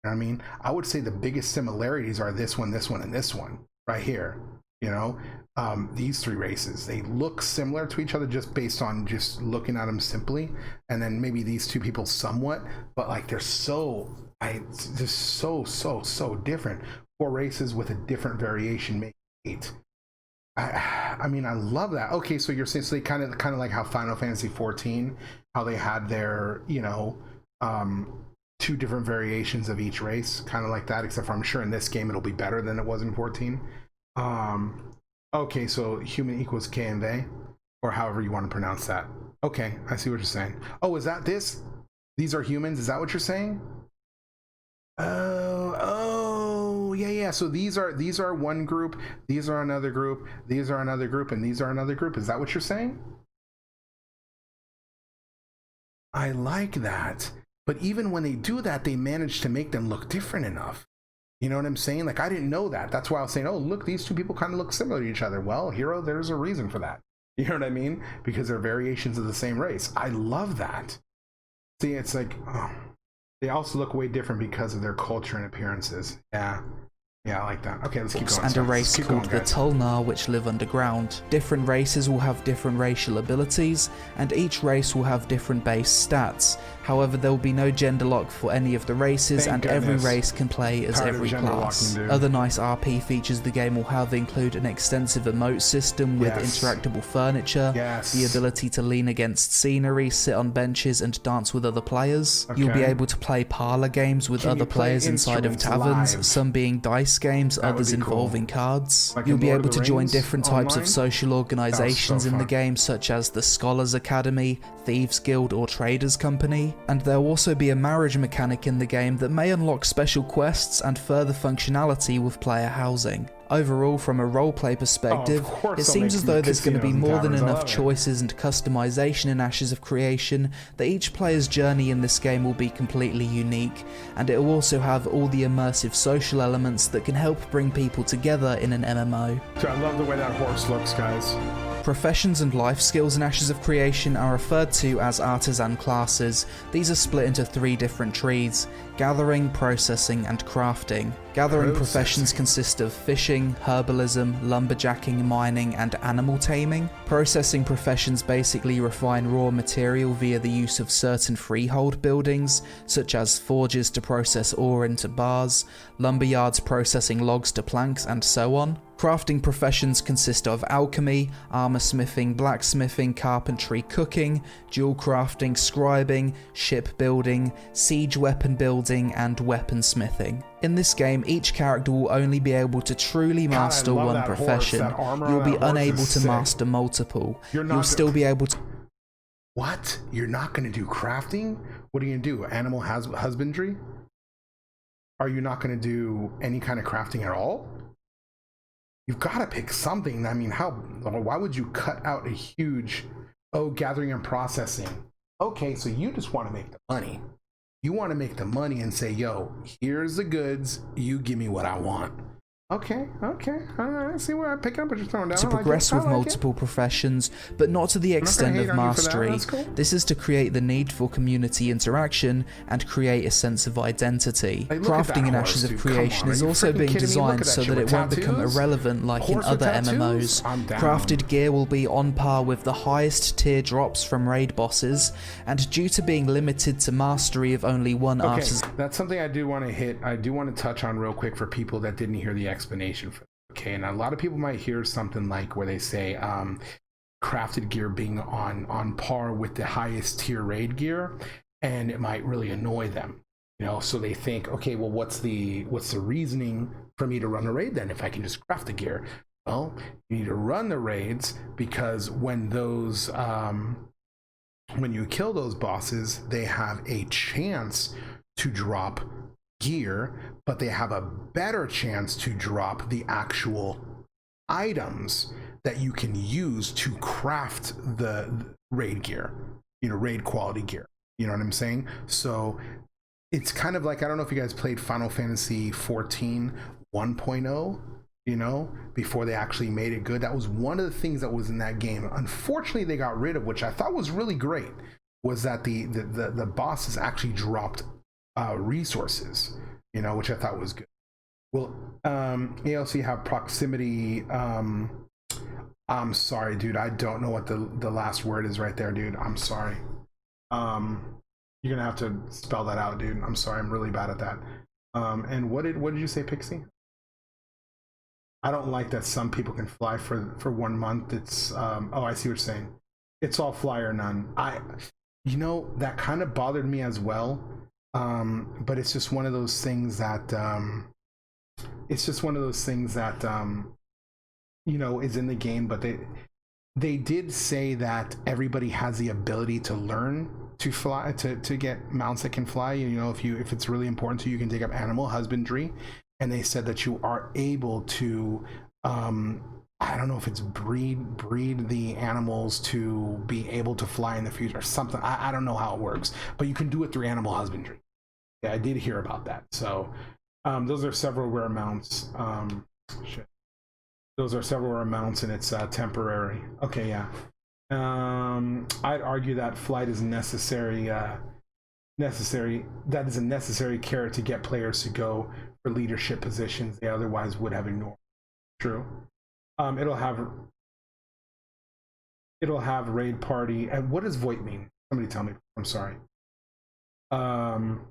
You know what I mean? I would say the biggest similarities are this one, and this one right here. You know, these 3 races, they look similar to each other just based on just looking at them simply. And then maybe these 2 people somewhat, but like they're so different. 4 races with a different variation make 8. I mean, I love that. Okay, so you're saying, so they kind of like how Final Fantasy 14, how they had their, you know, 2 different variations of each race, kind of like that, except for I'm sure in this game it'll be better than it was in 14. Okay, so human equals K and they, or however you want to pronounce that. Okay, I see what you're saying. Oh, is that this? These are humans? Is that what you're saying? Oh, yeah. So these are one group, these are another group, these are another group, and these are another group. Is that what you're saying? I like that. But even when they do that, they manage to make them look different enough. You know what I'm saying? Like, I didn't know that. That's why I was saying, oh, look, these 2 people kind of look similar to each other. Well, Hero, there's a reason for that. You know what I mean? Because they're variations of the same race. I love that. See, it's like, oh, they also look way different because of their culture and appearances. Yeah, I like that. Okay, let's keep going. And a race called the Tulnar, which live underground. Different races will have different racial abilities, and each race will have different base stats. However, there will be no gender lock for any of the races, and every race can play as every class. Other nice RP features the game will have include an extensive emote system with interactable furniture, the ability to lean against scenery, sit on benches, and dance with other players. You'll be able to play parlor games with other players inside of taverns, some being dice games, others involving cards. You'll be able to join different types of social organizations in the game, such as the Scholars Academy, Thieves Guild, or Traders Company. And there'll also be a marriage mechanic in the game that may unlock special quests and further functionality with player housing. Overall, from a roleplay perspective, it seems as though there's going to be more than enough choices and customization in Ashes of Creation that each player's journey in this game will be completely unique, and it will also have all the immersive social elements that can help bring people together in an MMO. So I love the way that horse looks, guys. Professions and life skills in Ashes of Creation are referred to as artisan classes. These are split into 3 different trees: gathering, processing, and crafting. Gathering professions consist of fishing, herbalism, lumberjacking, mining, and animal taming. Processing professions basically refine raw material via the use of certain freehold buildings, such as forges to process ore into bars, lumberyards processing logs to planks, and so on. Crafting professions consist of alchemy, armor smithing, blacksmithing, carpentry, cooking, jewel crafting, scribing, shipbuilding, siege weapon building, and weaponsmithing. In this game, each character will only be able to truly master one profession. You'll be unable to master multiple. You'll still be able to... What? You're not going to do crafting? What are you going to do? Animal husbandry? Are you not going to do any kind of crafting at all? You've got to pick something. I mean, why would you cut out a huge, gathering and processing? Okay, so you just want to make the money. You want to make the money and say, yo, here's the goods. You give me what I want. Okay. All right. See where I'm picking up what you're throwing down. To progress with multiple professions, but not to the extent of mastery. Cool. This is to create the need for community interaction and create a sense of identity. Hey, crafting in Ashes of Creation is also being designed so that it won't become irrelevant like in other MMOs. Crafted gear will be on par with the highest tier drops from raid bosses, and due to being limited to mastery of only one artisan. That's something I do want to hit. I do want to touch on real quick for people that didn't hear the explanation for that. Okay, and a lot of people might hear something like where they say crafted gear being on par with the highest tier raid gear, and it might really annoy them, you know. So they think, okay, well, what's the reasoning for me to run a raid then if I can just craft the gear? Well, you need to run the raids because when those when you kill those bosses, they have a chance to drop gear, but they have a better chance to drop the actual items that you can use to craft the raid gear, you know, raid quality gear. You know what I'm saying? So it's kind of like, I don't know if you guys played Final Fantasy 14 1.0, you know, before they actually made it good. That was one of the things that was in that game. Unfortunately, they got rid of, which I thought was really great, was that the bosses actually dropped resources, you know, which I thought was good. Well, AOC have proximity. I'm sorry, dude. I don't know what the last word is right there, dude. I'm sorry. You're gonna have to spell that out, dude. I'm sorry. I'm really bad at that. And what did you say, Pixie? I don't like that some people can fly for 1 month. It's oh, I see what you're saying. It's all fly or none. You know, that kind of bothered me as well. But it's just one of those things that you know, is in the game. But they did say that everybody has the ability to learn to fly, to get mounts that can fly. You know, if it's really important to you, you can take up animal husbandry. And they said that you are able to I don't know if it's breed the animals to be able to fly in the future or something. I don't know how it works, but you can do it through animal husbandry. Yeah, I did hear about that. So those are several rare mounts. Those are several rare mounts, and it's temporary. Okay, yeah. I'd argue that flight is necessary. That is a necessary carrot to get players to go for leadership positions they otherwise would have ignored. True. It'll have raid party. And what does Voight mean? Somebody tell me. I'm sorry. I'm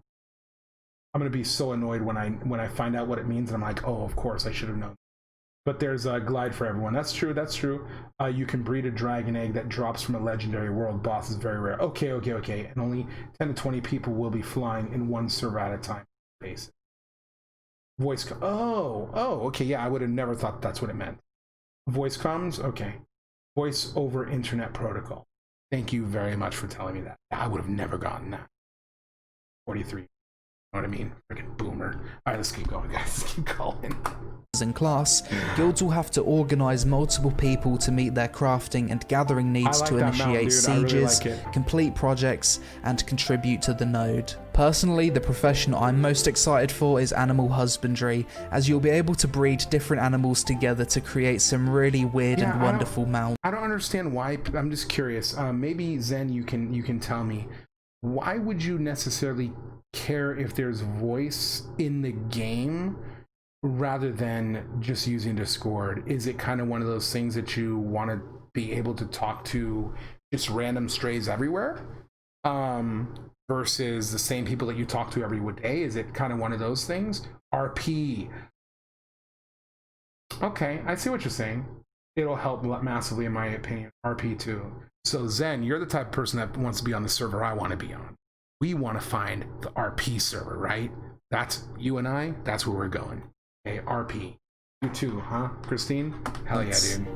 gonna be so annoyed when I find out what it means, and I'm like, oh, of course I should have known. But there's a glide for everyone. That's true. You can breed a dragon egg that drops from a legendary world boss. Is very rare. Okay. And only 10 to 20 people will be flying in one server at a time. Basic. Voice. Okay. Yeah, I would have never thought that's what it meant. Voice comms. Okay. Voice over internet protocol. Thank you very much for telling me that. I would have never gotten that. 43. know what I mean? Freaking boomer. All right, let's keep going, guys. Let's keep going. In class, guilds will have to organize multiple people to meet their crafting and gathering needs to initiate sieges, complete projects, and contribute to the node. Personally, the profession I'm most excited for is animal husbandry, as you'll be able to breed different animals together to create some really weird and wonderful mounts. I don't understand why. I'm just curious. Maybe Zen, you can tell me, why would you necessarily care if there's voice in the game rather than just using Discord? Is it kind of one of those things that you want to be able to talk to just random strays everywhere, versus the same people that you talk to every day? Is it kind of one of those things? RP. Okay, I see what you're saying. It'll help massively, in my opinion. RP too. So Zen, you're the type of person that wants to be on the server I want to be on. We want to find the RP server, right? That's you and I. That's where we're going. Okay, RP. You too, huh, Christine? Hell yeah, dude.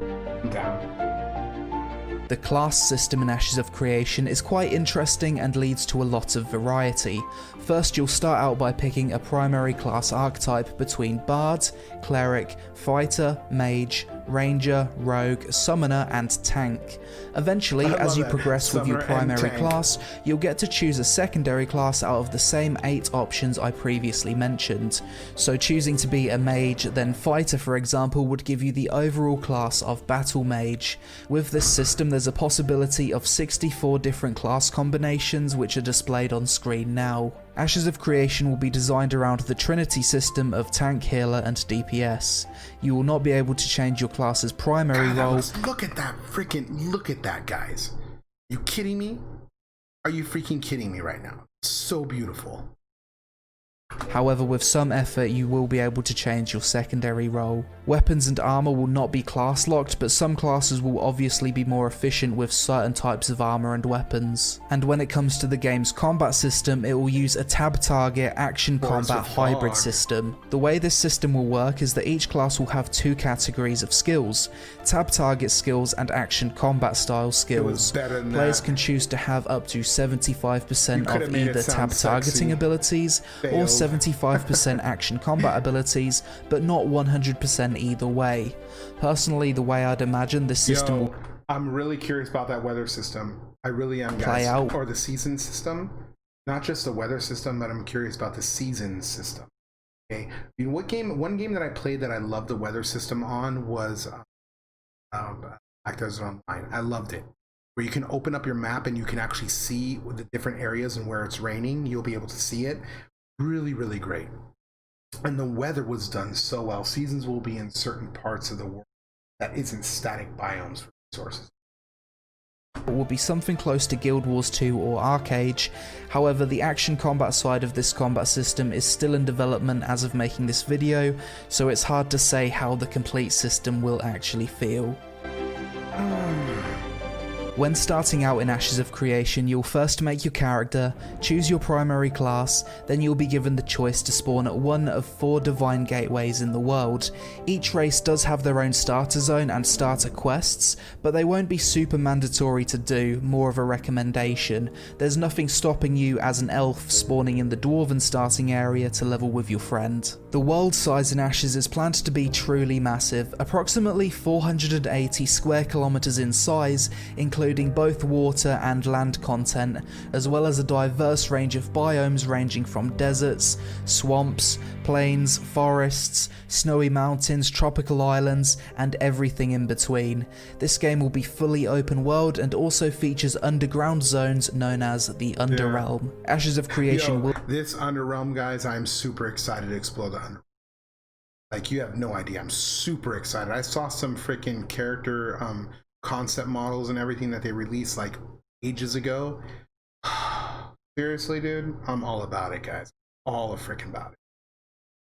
I'm down. The class system in Ashes of Creation is quite interesting and leads to a lot of variety. First, you'll start out by picking a primary class archetype between Bard, Cleric, Fighter, Mage, Ranger, Rogue, Summoner, and Tank. Eventually, as you progress with your primary class, you'll get to choose a secondary class out of the same 8 options I previously mentioned. So choosing to be a Mage, then Fighter for example, would give you the overall class of Battle Mage. With this system, there's a possibility of 64 different class combinations which are displayed on screen now. Ashes of Creation will be designed around the Trinity system of Tank, Healer, and DPS. You will not be able to change your class's primary role. Look at that, guys. You kidding me? Are you freaking kidding me right now? It's so beautiful. However, with some effort you will be able to change your secondary role. Weapons and armor will not be class locked, but some classes will obviously be more efficient with certain types of armor and weapons. And when it comes to the game's combat system, it will use a tab target action combat hybrid system. The way this system will work is that each class will have 2 categories of skills: tab target skills and action combat style skills. Players can choose to have up to 75% of either tab targeting abilities or 75% action combat abilities, but not 100% either way. Personally, the way I'd imagine this system will I'm really curious about that weather system. I really am, guys. Play out. Or the season system. Not just the weather system, but I'm curious about the season system. Okay. You know, one game that I played that I loved the weather system on was Black Desert Online. I loved it. Where you can open up your map and you can actually see the different areas and where it's raining. You'll be able to see it. Really, really great. And the weather was done so well. Seasons will be in certain parts of the world that isn't static biomes for resources. It will be something close to Guild Wars 2 or Arcade. However, the action combat side of this combat system is still in development as of making this video, so it's hard to say how the complete system will actually feel. When starting out in Ashes of Creation, you'll first make your character, choose your primary class, then you'll be given the choice to spawn at one of 4 divine gateways in the world. Each race does have their own starter zone and starter quests, but they won't be super mandatory to do, more of a recommendation. There's nothing stopping you as an elf spawning in the dwarven starting area to level with your friend. The world size in Ashes is planned to be truly massive, approximately 480 square kilometers in size, including both water and land content, as well as a diverse range of biomes ranging from deserts, swamps, plains, forests, snowy mountains, tropical islands, and everything in between. This game will be fully open world and also features underground zones known as the Underrealm. Ashes of Creation will... This Underrealm, guys, I'm super excited to explore the Underrealm. Like, you have no idea. I'm super excited. I saw some freaking character concept models and everything that they released like ages ago. Seriously, dude, I'm all about it, guys. All freaking about it.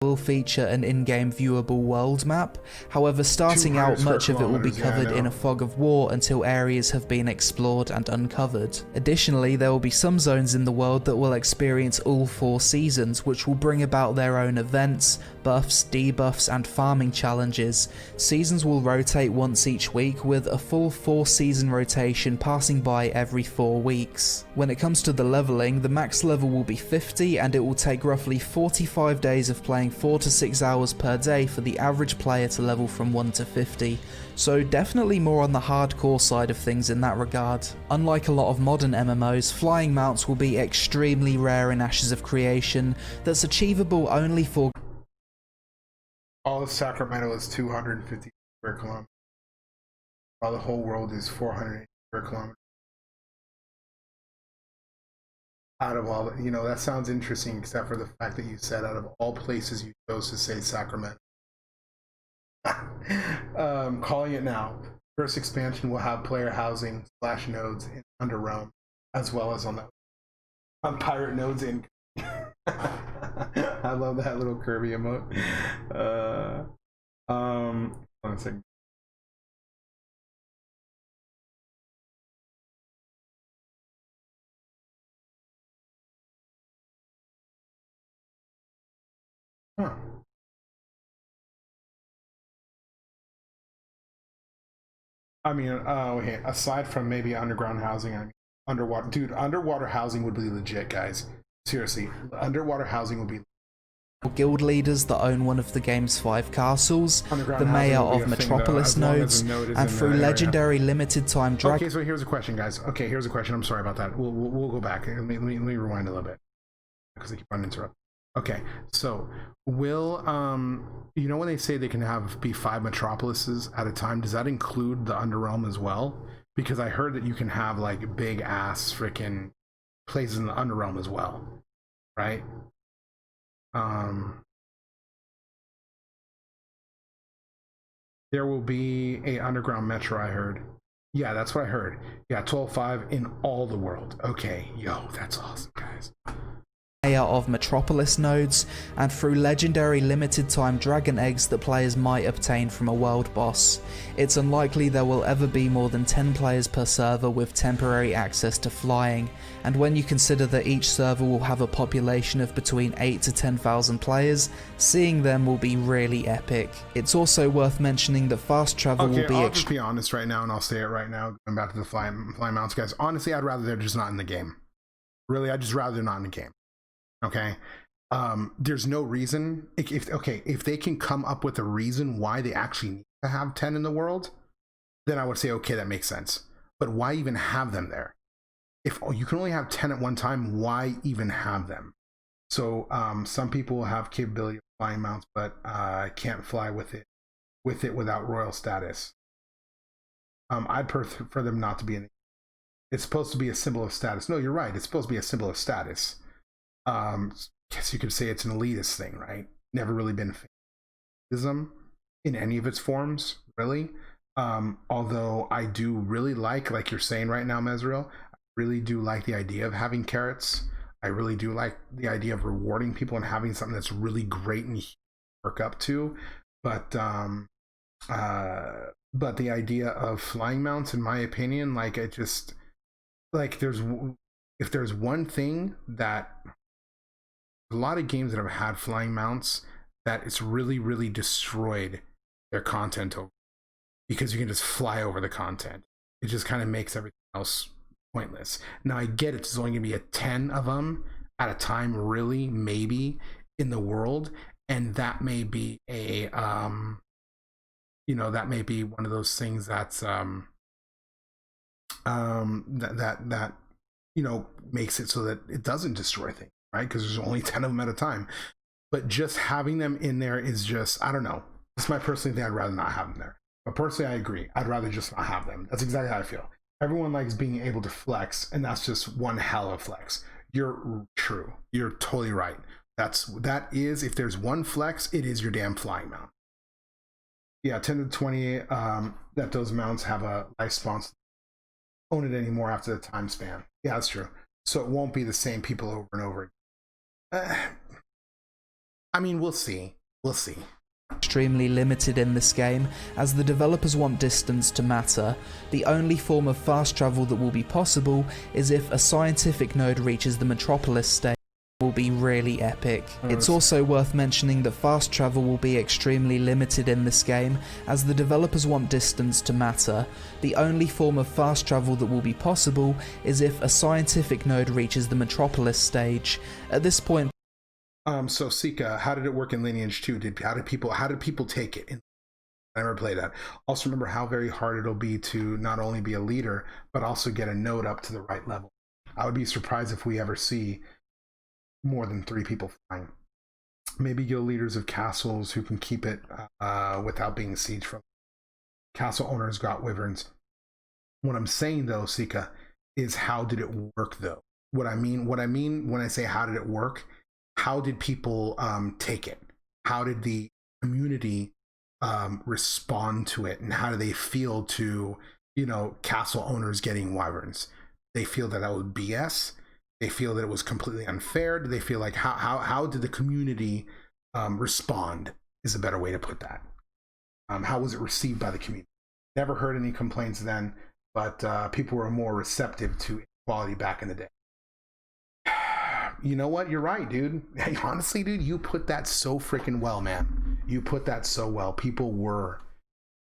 Will feature an in-game viewable world map. However, starting out, much of it will be covered in a fog of war until areas have been explored and uncovered. Additionally, there will be some zones in the world that will experience all 4 seasons, which will bring about their own events, buffs, debuffs, and farming challenges. Seasons will rotate once each week, with a full 4-season rotation passing by every 4 weeks. When it comes to the leveling, the max level will be 50, and it will take roughly 45 days of playing 4 to 6 hours per day for the average player to level from 1 to 50. So definitely more on the hardcore side of things in that regard. Unlike a lot of modern MMOs, flying mounts will be extremely rare in Ashes of Creation, that's achievable only for... All of Sacramento is 250 square kilometers, while the whole world is 480 square kilometers. Out of all, you know, that sounds interesting, except for the fact that you said out of all places you chose to say Sacramento. Calling it now. First expansion will have player housing / nodes in Underrealm, as well as on pirate nodes in. I love that little Kirby emote. One second. Huh. I mean, okay, aside from maybe underground housing, I mean, underwater housing would be legit, guys. Seriously, underwater housing would be. Guild leaders that own one of the game's 5 castles, the mayor of Metropolis nodes, and through legendary limited time drag. Okay, so here's a question, guys. Okay, here's a question. I'm sorry about that. We'll go back. Let me rewind a little bit because I keep on interrupting. Okay, so will you know when they say they can be 5 metropolises at a time, does that include the Underrealm as well? Because I heard that you can have like big ass freaking places in the Underrealm as well, right? There will be a underground metro, I heard. Yeah, that's what I heard. Yeah, 12.5 in all the world. Okay, yo, that's awesome, guys. Of Metropolis nodes, and through legendary limited time dragon eggs that players might obtain from a world boss. It's unlikely there will ever be more than 10 players per server with temporary access to flying, and when you consider that each server will have a population of between 8 to 10,000 players, seeing them will be really epic. It's also worth mentioning that fast travel will be... I'll just be honest right now, and I'll say it right now, going back to the fly mounts, guys. Honestly, I'd rather they're just not in the game. Really, I'd just rather they're not in the game. Okay, there's no reason if they can come up with a reason why they actually need to have 10 in the world, then I would say okay, that makes sense. But why even have them there? If you can only have 10 at one time, why even have them? So some people have capability of flying mounts, but can't fly with it without royal status. I'd prefer them not to be in it. It's supposed to be a symbol of status. No, you're right, it's supposed to be a symbol of status. Guess you could say it's an elitist thing, right? Never really been elitism in any of its forms, really. Although I do really like you're saying right now, Mesriel, I really do like the idea of having carrots. I really do like the idea of rewarding people and having something that's really great and work up to. But the idea of flying mounts, in my opinion, like it just like if there's one thing that a lot of games that have had flying mounts that it's really, really destroyed their content over, because you can just fly over the content. It just kind of makes everything else pointless. Now I get it, there's only gonna be 10 of them at a time, really, maybe in the world, and that may be a that may be one of those things that's that makes it so that it doesn't destroy things. Right, because there's only 10 of them at a time. But just having them in there is just, I don't know. It's my personal thing. I'd rather not have them there. But personally, I agree. I'd rather just not have them. That's exactly how I feel. Everyone likes being able to flex, and that's just one hell of a flex. You're true. You're totally right. That is, if there's one flex, it is your damn flying mount. Yeah, 10 to 20 that those mounts have a lifespan. Own it anymore after the time span. Yeah, that's true. So it won't be the same people over and over again. I mean, we'll see. We'll see. Extremely limited in this game, as the developers want distance to matter. The only form of fast travel that will be possible is if a scientific node reaches the Metropolis stage. will be really epic. It's also worth mentioning that fast travel will be extremely limited in this game, as the developers want distance to matter. The only form of fast travel that will be possible is if a scientific node reaches the Metropolis stage. At this point... So Sika, how did it work in Lineage 2? How did people take it? I never played that. Also remember how very hard it'll be to not only be a leader, but also get a node up to the right level. I would be surprised if we ever see more than 3 people flying. Maybe get leaders of castles who can keep it without being sieged from. Castle owners got wyverns. What I'm saying though, Sika, is how did it work though? What I mean when I say how did it work, how did people take it? How did the community respond to it, and how do they feel to, castle owners getting wyverns? They feel that was BS. They feel that it was completely unfair. Do they feel like how did the community respond is a better way to put that. How was it received by the community? Never heard any complaints then, but people were more receptive to equality back in the day. You know what? You're right, dude. Honestly, dude, you put that so freaking well, man. You put that so well. People were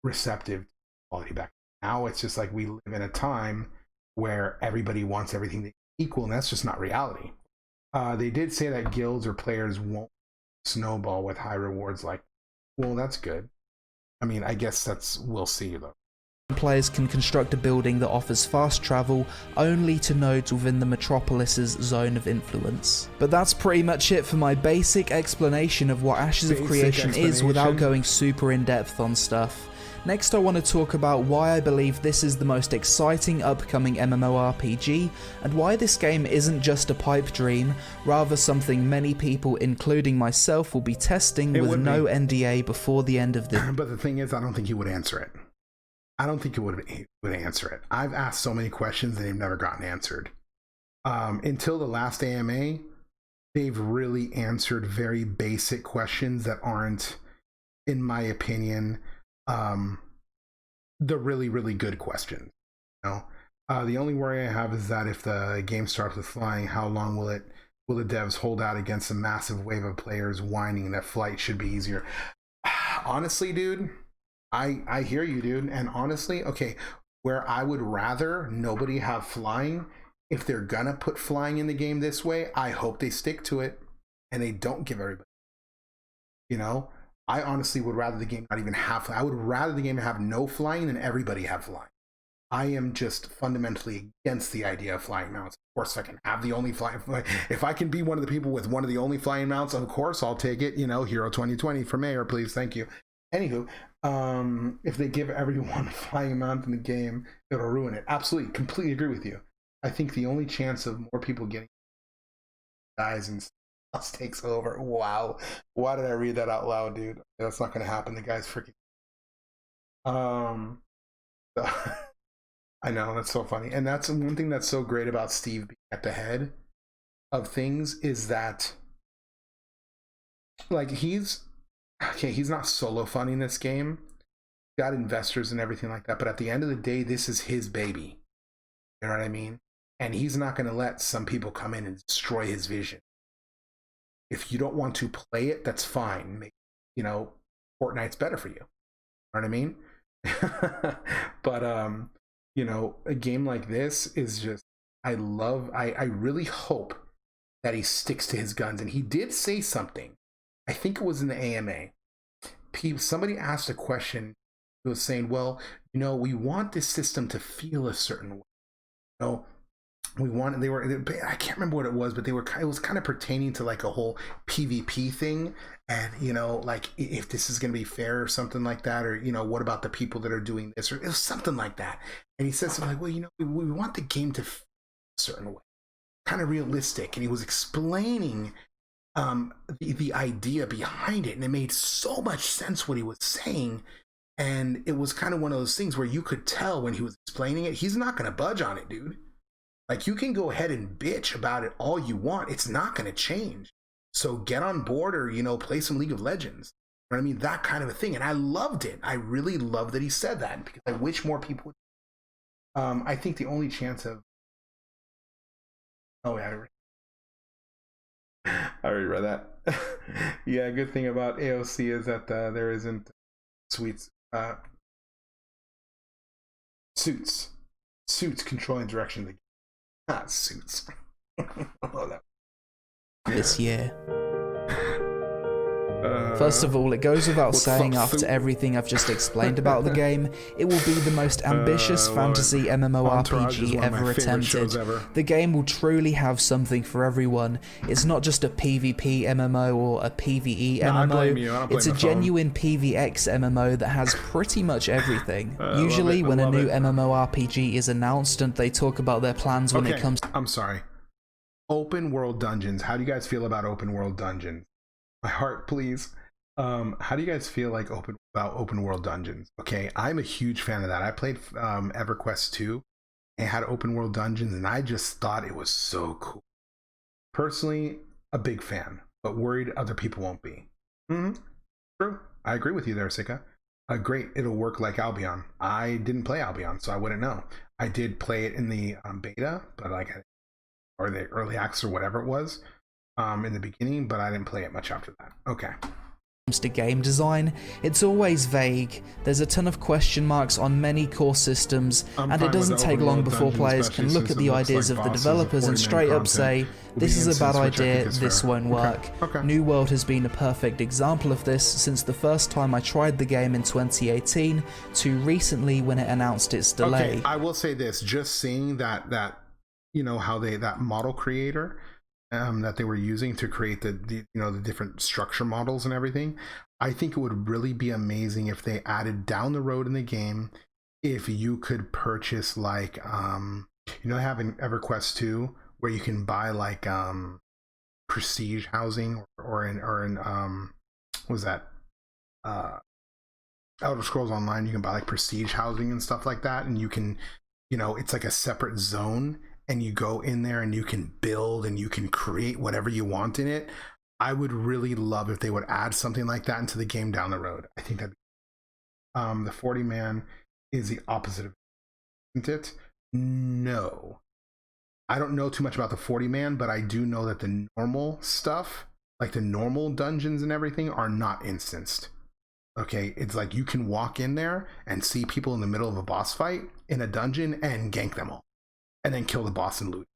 receptive to equality back. Now it's just like we live in a time where everybody wants everything to equal, and that's just not reality. They did say that guilds or players won't snowball with high rewards like, well, that's good. I mean, I guess we'll see though. Players can construct a building that offers fast travel only to nodes within the Metropolis's zone of influence. But that's pretty much it for my basic explanation of what Ashes of Creation is without going super in-depth on stuff. Next I want to talk about why I believe this is the most exciting upcoming MMORPG, and why this game isn't just a pipe dream, rather something many people, including myself, will be testing with no NDA before the end of the... But the thing is, I don't think he would answer it. I don't think he would answer it. I've asked so many questions and they've never gotten answered. Until the last AMA, they've really answered very basic questions that aren't, in my opinion, the really, really good questions. The only worry I have is that if the game starts with flying, how long will the devs hold out against a massive wave of players whining that flight should be easier? Honestly, dude, I hear you, dude. And honestly, okay, where I would rather nobody have flying, if they're gonna put flying in the game this way, I hope they stick to it and they don't give everybody. I honestly would rather the game not even have flying. I would rather the game have no flying than everybody have flying. I am just fundamentally against the idea of flying mounts. Of course, if I can have the only flying, if I can be one of the people with one of the only flying mounts, of course I'll take it. Hero 2020 for mayor, please, thank you. Anywho, if they give everyone a flying mount in the game, it'll ruin it. Absolutely, completely agree with you. I think the only chance of more people getting dies and else takes over. Wow, why did I read that out loud, dude? That's not going to happen. The guy's freaking. I know, that's so funny, and that's one thing that's so great about Steve being at the head of things is that, like, he's not solo funding this game. He's got investors and everything like that, but at the end of the day, this is his baby. You know what I mean? And he's not going to let some people come in and destroy his vision. If you don't want to play it, that's fine. Fortnite's better for you. You know what I mean? But a game like this is just, I really hope that he sticks to his guns. And he did say something. I think it was in the AMA. Somebody asked a question. He was saying, well, we want this system to feel a certain way. I can't remember what it was, but it was kind of pertaining to like a whole PvP thing. And, like if this is going to be fair or something like that, or, what about the people that are doing this, or it was something like that. And he said something like, well, we want the game to feel a certain way, kind of realistic. And he was explaining the idea behind it, and it made so much sense what he was saying. And it was kind of one of those things where you could tell when he was explaining it, he's not going to budge on it, dude. Like, you can go ahead and bitch about it all you want. It's not going to change. So get on board or, play some League of Legends. You know what I mean? That kind of a thing. And I loved it. I really loved that he said that, because I wish more people would. I think the only chance of... Oh, yeah. I already read that. Yeah, good thing about AOC is that there isn't suits controlling direction of the game. Not suits. This year. First of all, it goes without saying after everything I've just explained about the game, it will be the most ambitious fantasy MMORPG ever attempted. The game will truly have something for everyone. It's not just a PvP MMO or a PvE MMO, it's a genuine PvX MMO that has pretty much everything. Usually when a new MMORPG is announced and they talk about their plans when it comes to... I'm sorry. Open world dungeons. How do you guys feel about open world dungeons? My heart, please. How do you guys feel like about open world dungeons? Okay, I'm a huge fan of that. I played EverQuest 2 and had open world dungeons, and I just thought it was so cool. Personally, a big fan, but worried other people won't be. True. I agree with you there, Sika. Great. It'll work like Albion. I didn't play Albion, so I wouldn't know. I did play it in the beta, but or the early access or whatever it was in the beginning, but I didn't play it much after that. Okay. To game design, it's always vague. There's a ton of question marks on many core systems, and it doesn't take long before players can look at the ideas of the developers and straight up say, this is a bad idea, this won't work. New World has been a perfect example of this since the first time I tried the game in 2018 to recently when it announced its delay. Okay, I will say this, just seeing that you know how that model creator that they were using to create the different structure models and everything, I think it would really be amazing if they added down the road in the game, if you could purchase like having EverQuest 2 where you can buy like prestige housing or in what was that Elder Scrolls Online, you can buy like prestige housing and stuff like that, and you can it's like a separate zone, and you go in there and you can build and you can create whatever you want in it. I would really love if they would add something like that into the game down the road. I think that'd be the 40 man is the opposite of it, isn't it? No. I don't know too much about the 40 man, but I do know that the normal stuff, like the normal dungeons and everything, are not instanced. Okay, it's like you can walk in there and see people in the middle of a boss fight in a dungeon and gank them all, and then kill the boss and loot.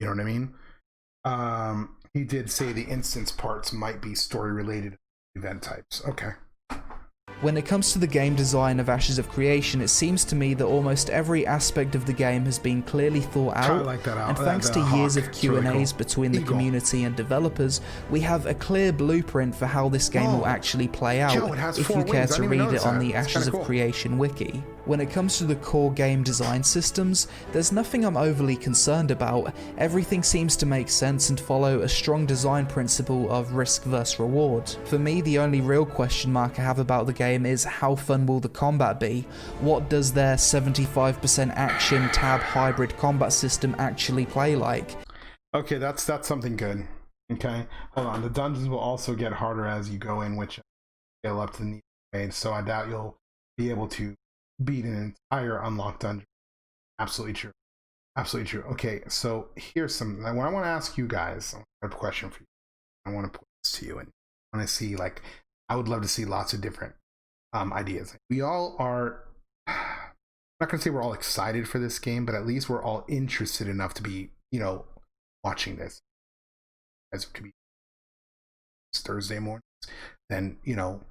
You know what I mean? He did say the instance parts might be story related event types. Okay. When it comes to the game design of Ashes of Creation, it seems to me that almost every aspect of the game has been clearly thought out, and thanks to years of Q&As between the community and developers, we have a clear blueprint for how this game will actually play out, if you care to read it on the Ashes of Creation wiki. When it comes to the core game design systems, there's nothing I'm overly concerned about. Everything seems to make sense and follow a strong design principle of risk versus reward. For me, the only real question mark I have about the game is how fun will the combat be? What does their 75% action tab hybrid combat system actually play like? Okay, that's something good. Okay, hold on. The dungeons will also get harder as you go in, which scale up to the need made, so I doubt you'll be able to beat an entire unlocked dungeon. Absolutely true. Absolutely true. Okay, so here's something. What I want to ask you guys, I have a question for you. I want to put this to you, and I want to see, like, I would love to see lots of different ideas. We all are, I'm not going to say we're all excited for this game, but at least we're all interested enough to be, watching this. As it could be Thursday mornings, then,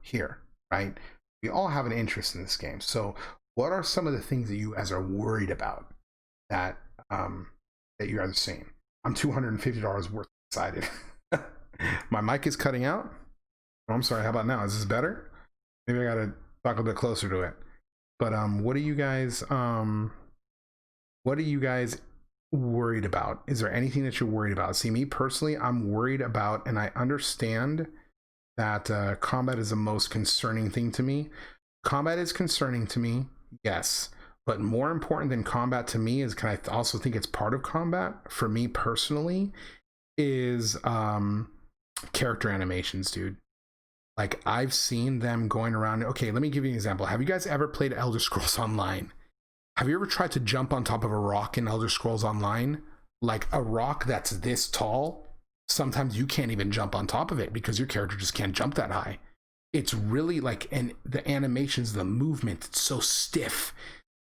here, right? We all have an interest in this game. So what are some of the things that you guys are worried about that that you guys are seeing? I'm $250 worth excited. My mic is cutting out. Oh, I'm sorry. How about now? Is this better? Maybe I gotta talk a bit closer to it. But what are you guys worried about? Is there anything that you're worried about? See, me personally, I'm worried about, and I understand that combat is the most concerning thing to me. Combat is concerning to me, yes. But more important than combat to me is, I also think it's part of combat, for me personally, is character animations, dude. Like, I've seen them going around. Okay, let me give you an example. Have you guys ever played Elder Scrolls Online? Have you ever tried to jump on top of a rock in Elder Scrolls Online? Like a rock that's this tall? Sometimes you can't even jump on top of it because your character just can't jump that high. It's really like, and the animations, the movement, it's so stiff.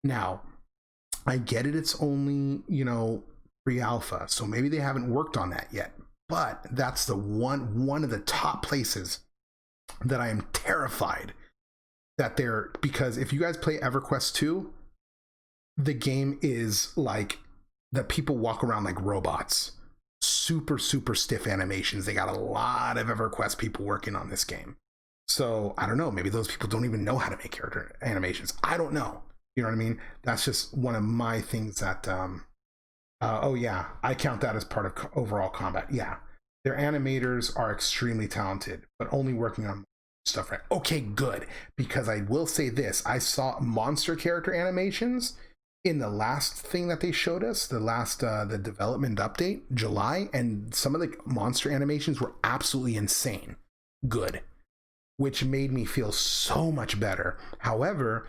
Now, I get it, it's only, pre-alpha, so maybe they haven't worked on that yet. But that's the one of the top places that I am terrified that they're, because if you guys play EverQuest 2, the game is like, the people walk around like robots. Super, super stiff animations. They got a lot of EverQuest people working on this game. So I don't know, maybe those people don't even know how to make character animations. I don't know. You know what I mean? That's just one of my things that, oh yeah, I count that as part of overall combat. Yeah. Their animators are extremely talented, but only working on stuff right. Okay, good. Because I will say this, I saw monster character animations in the last thing that they showed us, the last, the development update, July, and some of the monster animations were absolutely insane. Good. Which made me feel so much better. However,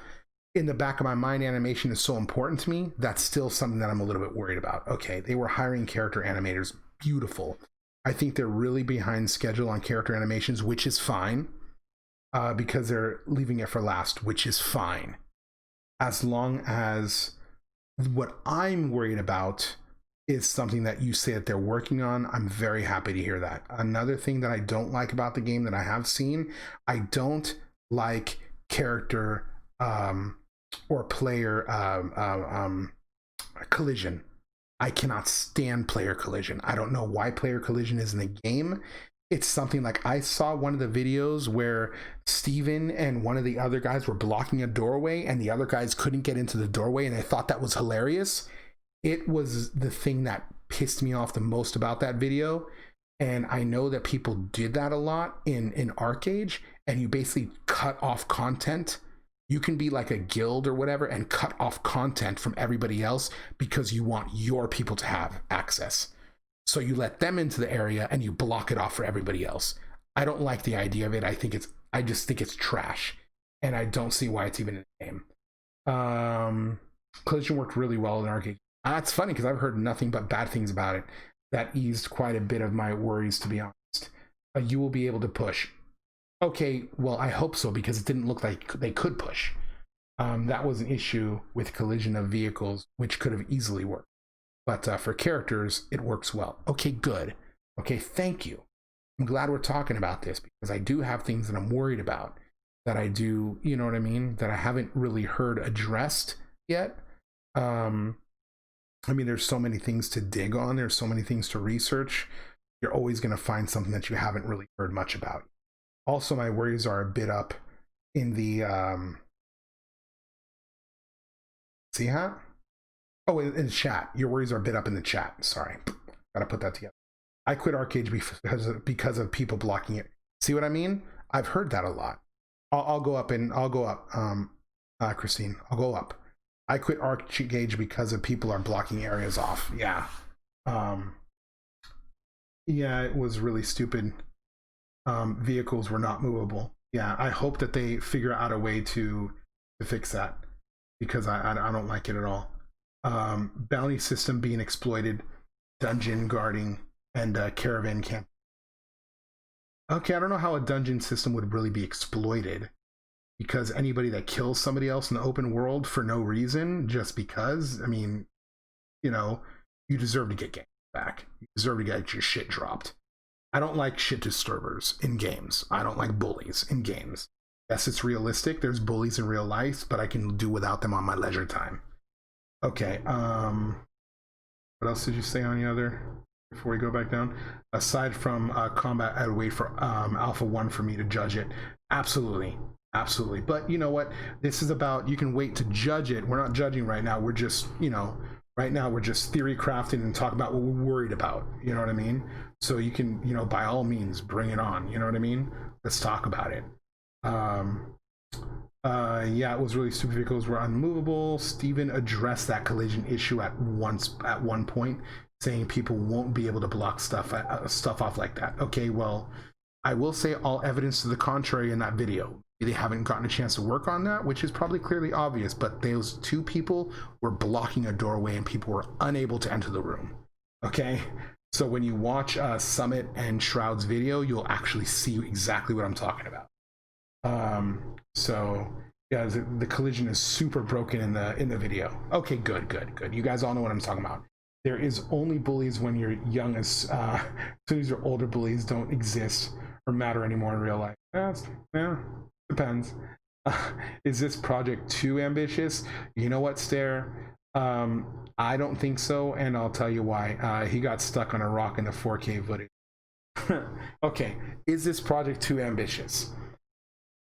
in the back of my mind, animation is so important to me. That's still something that I'm a little bit worried about. Okay, they were hiring character animators. Beautiful. I think they're really behind schedule on character animations, which is fine, because they're leaving it for last, which is fine. As long as what I'm worried about is something that you say that they're working on, I'm very happy to hear that. Another thing that I don't like about the game that I have seen, I don't like character or player collision. I cannot stand player collision. I don't know why player collision is in the game. It's something like, I saw one of the videos where Steven and one of the other guys were blocking a doorway and the other guys couldn't get into the doorway, and I thought that was hilarious. It was the thing that pissed me off the most about that video. And I know that people did that a lot in ArcAge, and you basically cut off content. You can be like a guild or whatever and cut off content from everybody else because you want your people to have access. So you let them into the area and you block it off for everybody else. I don't like the idea of it. I just think it's trash, and I don't see why it's even in the game. Collision worked really well in ArcAge. It's funny because I've heard nothing but bad things about it. That eased quite a bit of my worries, to be honest. You will be able to push. Okay, well, I hope so, because it didn't look like they could push. That was an issue with collision of vehicles, which could have easily worked. But for characters, it works well. Okay, good. Okay, thank you. I'm glad we're talking about this, because I do have things that I'm worried about, that I do, you know what I mean, that I haven't really heard addressed yet. I mean, there's so many things to dig on. There's so many things to research. You're always going to find something that you haven't really heard much about. Also, my worries are a bit up in the, see how? Oh, in the chat. Your worries are a bit up in the chat. Sorry. Gotta put that together. I quit ArcAge because of people blocking it. See what I mean? I've heard that a lot. I'll go up, Christine. I'll go up. I quit ArcAge because of people are blocking areas off. Yeah. Yeah, it was really stupid. Vehicles were not movable. Yeah, I hope that they figure out a way to fix that, because I don't like it at all. Bounty system being exploited, dungeon guarding, and caravan camp. Okay, I don't know how a dungeon system would really be exploited, because anybody that kills somebody else in the open world for no reason, just because, I mean, you deserve to get game back. You deserve to get your shit dropped. I don't like shit disturbers in games. I don't like bullies in games. Yes, it's realistic. There's bullies in real life, but I can do without them on my leisure time. Okay, what else did you say on the other, before we go back down? Aside from combat, I'd wait for Alpha 1 for me to judge it. Absolutely. Absolutely. But you know what? This is about, you can wait to judge it. We're not judging right now. We're just, right now we're just theory crafting and talking about what we're worried about. You know what I mean? So you can, by all means, bring it on. You know what I mean? Let's talk about it. Yeah, it was really stupid. Vehicles were unmovable. Steven addressed that collision issue at one point, saying people won't be able to block stuff off like that. Okay, well, I will say all evidence to the contrary in that video. They haven't gotten a chance to work on that, which is probably clearly obvious, but those two people were blocking a doorway and people were unable to enter the room. Okay, So when you watch Summit and Shroud's video, you'll actually see exactly what I'm talking about. So yeah, the collision is super broken in the video. Okay, good. You guys all know what I'm talking about. There is only bullies when you're young, as soon as you're older, bullies don't exist or matter anymore in real life. Yeah, depends. Is this project too ambitious? You know what, Stare? I don't think so, and I'll tell you why. He got stuck on a rock in the 4K footage. Okay, is this project too ambitious?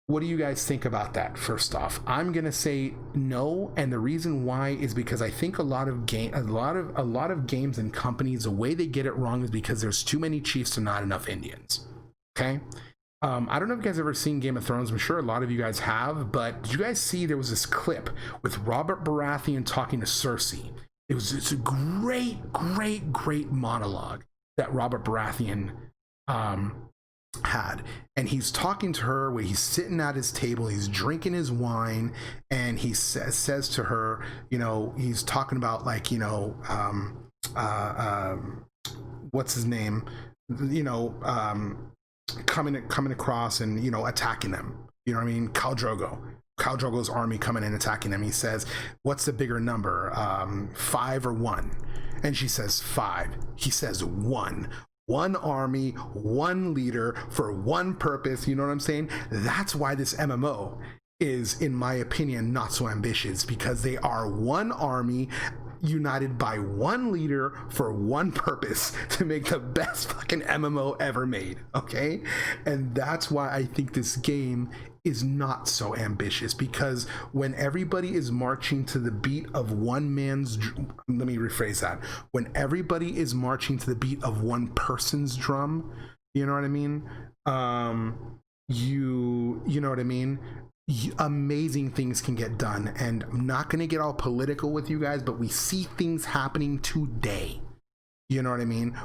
What do you guys think about that? First off, I'm gonna say no, and the reason why is because I think a lot of games and companies, the way they get it wrong is because there's too many chiefs and not enough Indians. Okay. I don't know if you guys have ever seen Game of Thrones. I'm sure a lot of you guys have, but did you guys see there was this clip with Robert Baratheon talking to Cersei? It's a great monologue that Robert Baratheon had, and he's talking to her where he's sitting at his table, he's drinking his wine, and he says to her, you know, he's talking about, like, you know, what's his name, you know, coming across and, you know, attacking them. You know what I mean? Khal Drogo's army coming in attacking them. He says, what's the bigger number, 5 or 1? And she says 5. He says 1 army, 1 leader for 1 purpose. You know what I'm saying? That's why this MMO is, in my opinion, not so ambitious, because they are 1 army united by 1 leader for 1 purpose, to make the best fucking MMO ever made. Okay, and that's why I think this game is not so ambitious, because when everybody is marching to the beat of one man's, let me rephrase that, when everybody is marching to the beat of 1 person's drum, you know what I mean, you know what I mean, amazing things can get done. And I'm not going to get all political with you guys, but we see things happening today, you know what I mean,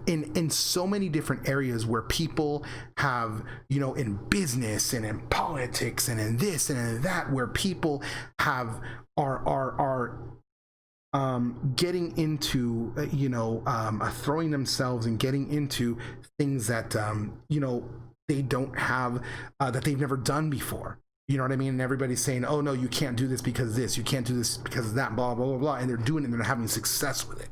in so many different areas where people have, you know, in business and in politics and in this and in that, where people are getting into, you know, throwing themselves and getting into things that, you know, they don't have, that they've never done before. You know what I mean? And everybody's saying, oh no, you can't do this because of this, you can't do this because of that, blah, blah, blah, blah. And they're doing it and they're having success with it.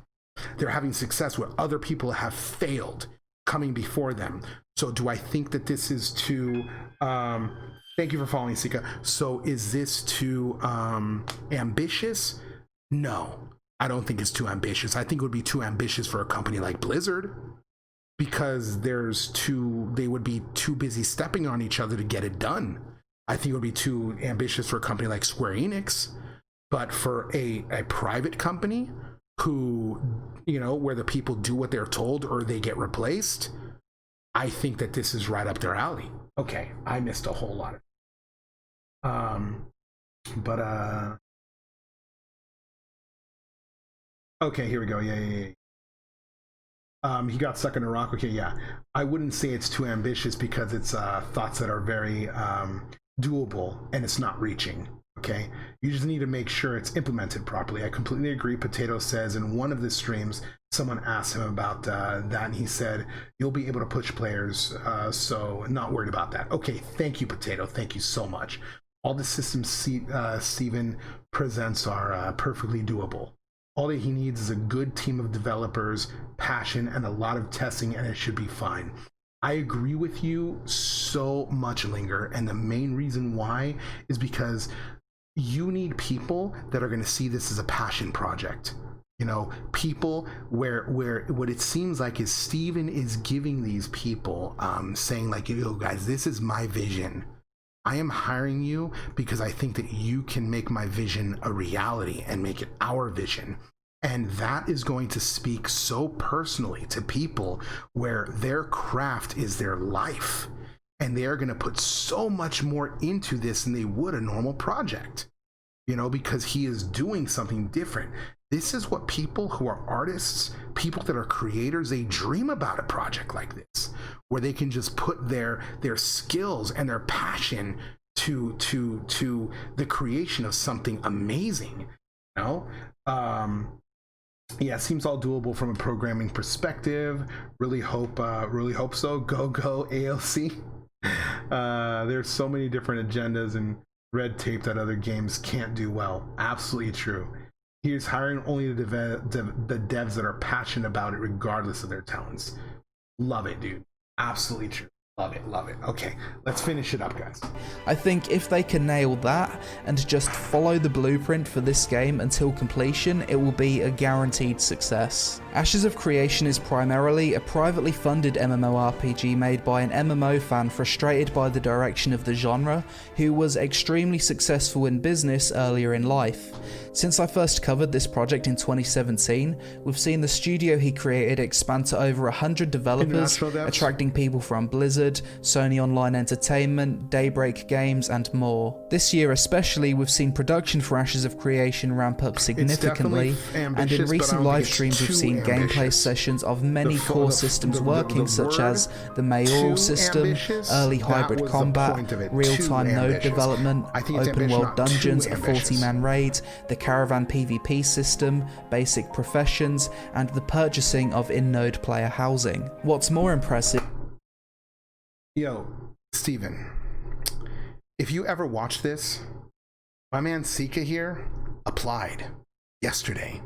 They're having success where other people have failed coming before them. So do I think that this is too, thank you for following, Sika. So is this too ambitious? No, I don't think it's too ambitious. I think it would be too ambitious for a company like Blizzard, because they would be too busy stepping on each other to get it done. I think it would be too ambitious for a company like Square Enix, but for a private company who, you know, where the people do what they're told or they get replaced, I think that this is right up their alley. Okay, I missed a whole lot of okay, here we go. Yeah. He got stuck in a rock. Okay, yeah. I wouldn't say it's too ambitious, because it's thoughts that are very doable, and it's not reaching. Okay, you just need to make sure it's implemented properly. I completely agree. Potato says in one of the streams, someone asked him about that, and he said, you'll be able to push players, so not worried about that. Okay, thank you, Potato. Thank you so much. All the systems Steven presents are perfectly doable. All that he needs is a good team of developers, passion, and a lot of testing, and it should be fine. I agree with you so much, Linger, and the main reason why is because you need people that are going to see this as a passion project. You know, people where what it seems like is Steven is giving these people, saying like, yo guys, this is my vision. I am hiring you because I think that you can make my vision a reality and make it our vision. And that is going to speak so personally to people where their craft is their life. And they are going to put so much more into this than they would a normal project, you know, because he is doing something different. This is what people who are artists, people that are creators, they dream about a project like this, where they can just put their skills and their passion to the creation of something amazing, you know? Yeah, it seems all doable from a programming perspective. Really hope so. Go AOC. There's so many different agendas and red tape that other games can't do well. Absolutely true. He's hiring only the devs that are passionate about it, regardless of their talents. Love it, dude. Absolutely true. Love it. Okay, let's finish it up, guys. I think if they can nail that and just follow the blueprint for this game until completion, it will be a guaranteed success. Ashes of Creation is primarily a privately funded MMORPG made by an MMO fan frustrated by the direction of the genre, who was extremely successful in business earlier in life. Since I first covered this project in 2017, we've seen the studio he created expand to over 100 developers, attracting people from Blizzard, Sony Online Entertainment, Daybreak Games, and more. This year especially, we've seen production for Ashes of Creation ramp up significantly, and in recent live streams we've seen gameplay sessions of many core systems working, such as the mayoral system, early hybrid combat, real-time node development, open world dungeons, a 40-man raid, the caravan PvP system, basic professions, and the purchasing of in-node player housing. What's more impressive... Yo, Steven, if you ever watch this, my man Sika here applied yesterday,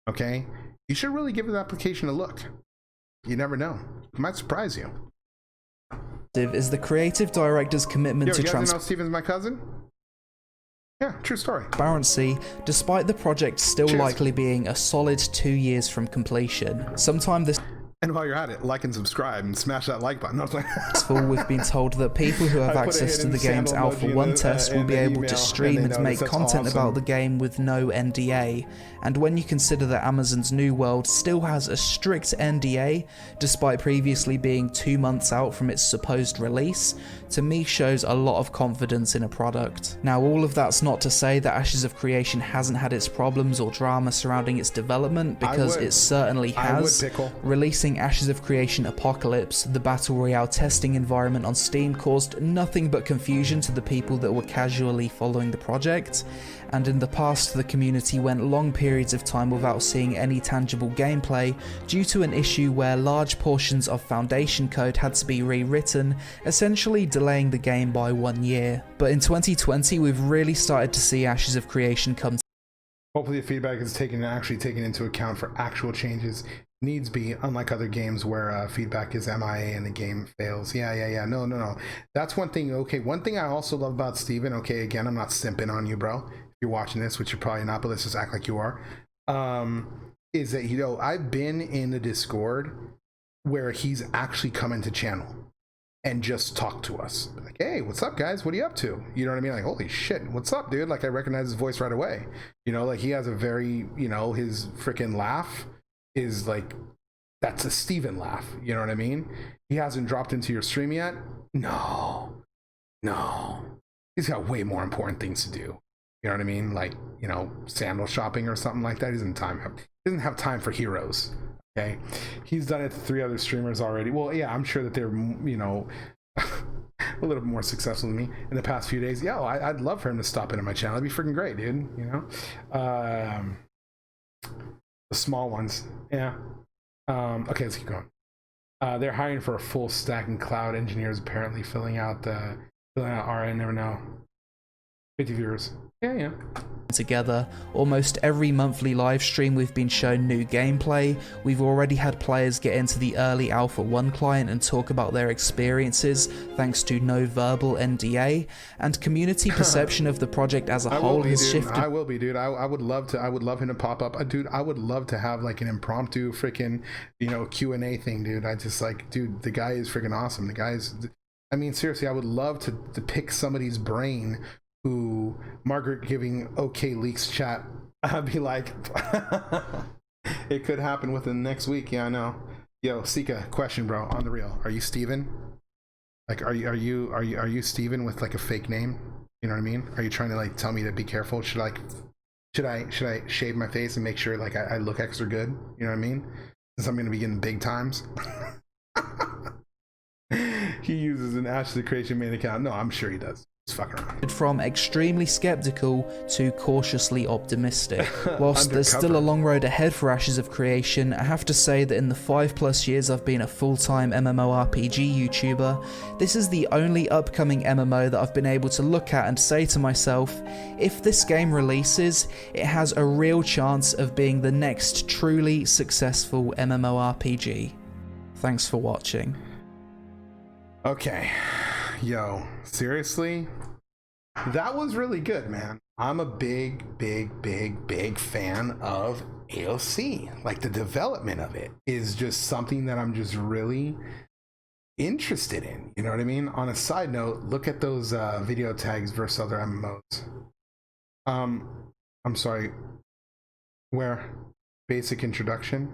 okay? You should really give his application a look. You never know. It might surprise you. ...is the creative director's commitment to you guys know Steven's my cousin? Yeah, true story. Transparency, despite the project still likely being a solid 2 years from completion. Sometime this... And while you're at it, like and subscribe and smash that like button. We've been told that people who have access to the game's Alpha 1 test will be able to stream and make content about the game with no NDA. And when you consider that Amazon's New World still has a strict NDA, despite previously being 2 months out from its supposed release, to me shows a lot of confidence in a product. Now, all of that's not to say that Ashes of Creation hasn't had its problems or drama surrounding its development, because it certainly has. Releasing Ashes of Creation Apocalypse, the Battle Royale testing environment on Steam, caused nothing but confusion to the people that were casually following the project, and in the past the community went long periods of time without seeing any tangible gameplay due to an issue where large portions of Foundation code had to be rewritten, essentially delaying the game by 1 year. But in 2020 we've really started to see Ashes of Creation come to... Hopefully the feedback is actually taken into account for actual changes needs be, unlike other games where feedback is MIA and the game fails. Yeah. No. That's one thing. Okay, one thing I also love about Steven, okay, again, I'm not simping on you, bro. If you're watching this, which you're probably not, but let's just act like you are, is that, you know, I've been in the Discord where he's actually come into channel and just talk to us. Like, hey, what's up, guys? What are you up to? You know what I mean? Like, holy shit, what's up, dude? Like, I recognize his voice right away. You know, like, he has a very, you know, his freaking laugh is like, that's a Steven laugh. You know what I mean? He hasn't dropped into your stream yet? No. He's got way more important things to do. You know what I mean? Like, you know, sandal shopping or something like that. He doesn't have time for heroes. Okay, he's done it to 3 other streamers already. Well, yeah, I'm sure that they're, you know, a little bit more successful than me in the past few days. Yeah, I'd love for him to stop into my channel. That'd be freaking great, dude. You know, the small ones. Yeah. Okay, let's keep going. They're hiring for a full stack and cloud engineers, apparently filling out I never know. 50 viewers. Yeah. Together, almost every monthly live stream we've been shown new gameplay. We've already had players get into the early Alpha 1 client and talk about their experiences thanks to no verbal NDA, and community perception of the project as a whole has shifted. I will be, dude. I would love him to pop up. Dude, I would love to have like an impromptu freaking, you know, Q&A thing, dude. I just like, dude, the guy is freaking awesome. The guy is, I mean, seriously, I would love to pick somebody's brain who Margaret giving OK Leaks chat. I'd be like, it could happen within the next week. Yeah, I know. Yo, Sika, question, bro, on the real. Are you Steven? Like, are you Steven with like a fake name? You know what I mean? Are you trying to like tell me to be careful? Should I shave my face and make sure like I look extra good? You know what I mean? Since I'm gonna be getting big times. He uses an Ashes of Creation main account. No, I'm sure he does. fucking around. From extremely skeptical to cautiously optimistic. Whilst there's still a long road ahead for Ashes of Creation, I have to say that in the 5+ years I've been a full-time MMORPG YouTuber, this is the only upcoming MMO that I've been able to look at and say to myself, if this game releases, it has a real chance of being the next truly successful MMORPG. Thanks for watching. Okay. Yo, seriously? That was really good, man. I'm a big fan of AOC. Like, the development of it is just something that I'm just really interested in. You know what I mean? On a side note, look at those video tags versus other MMOs. I'm sorry. Where? Basic introduction?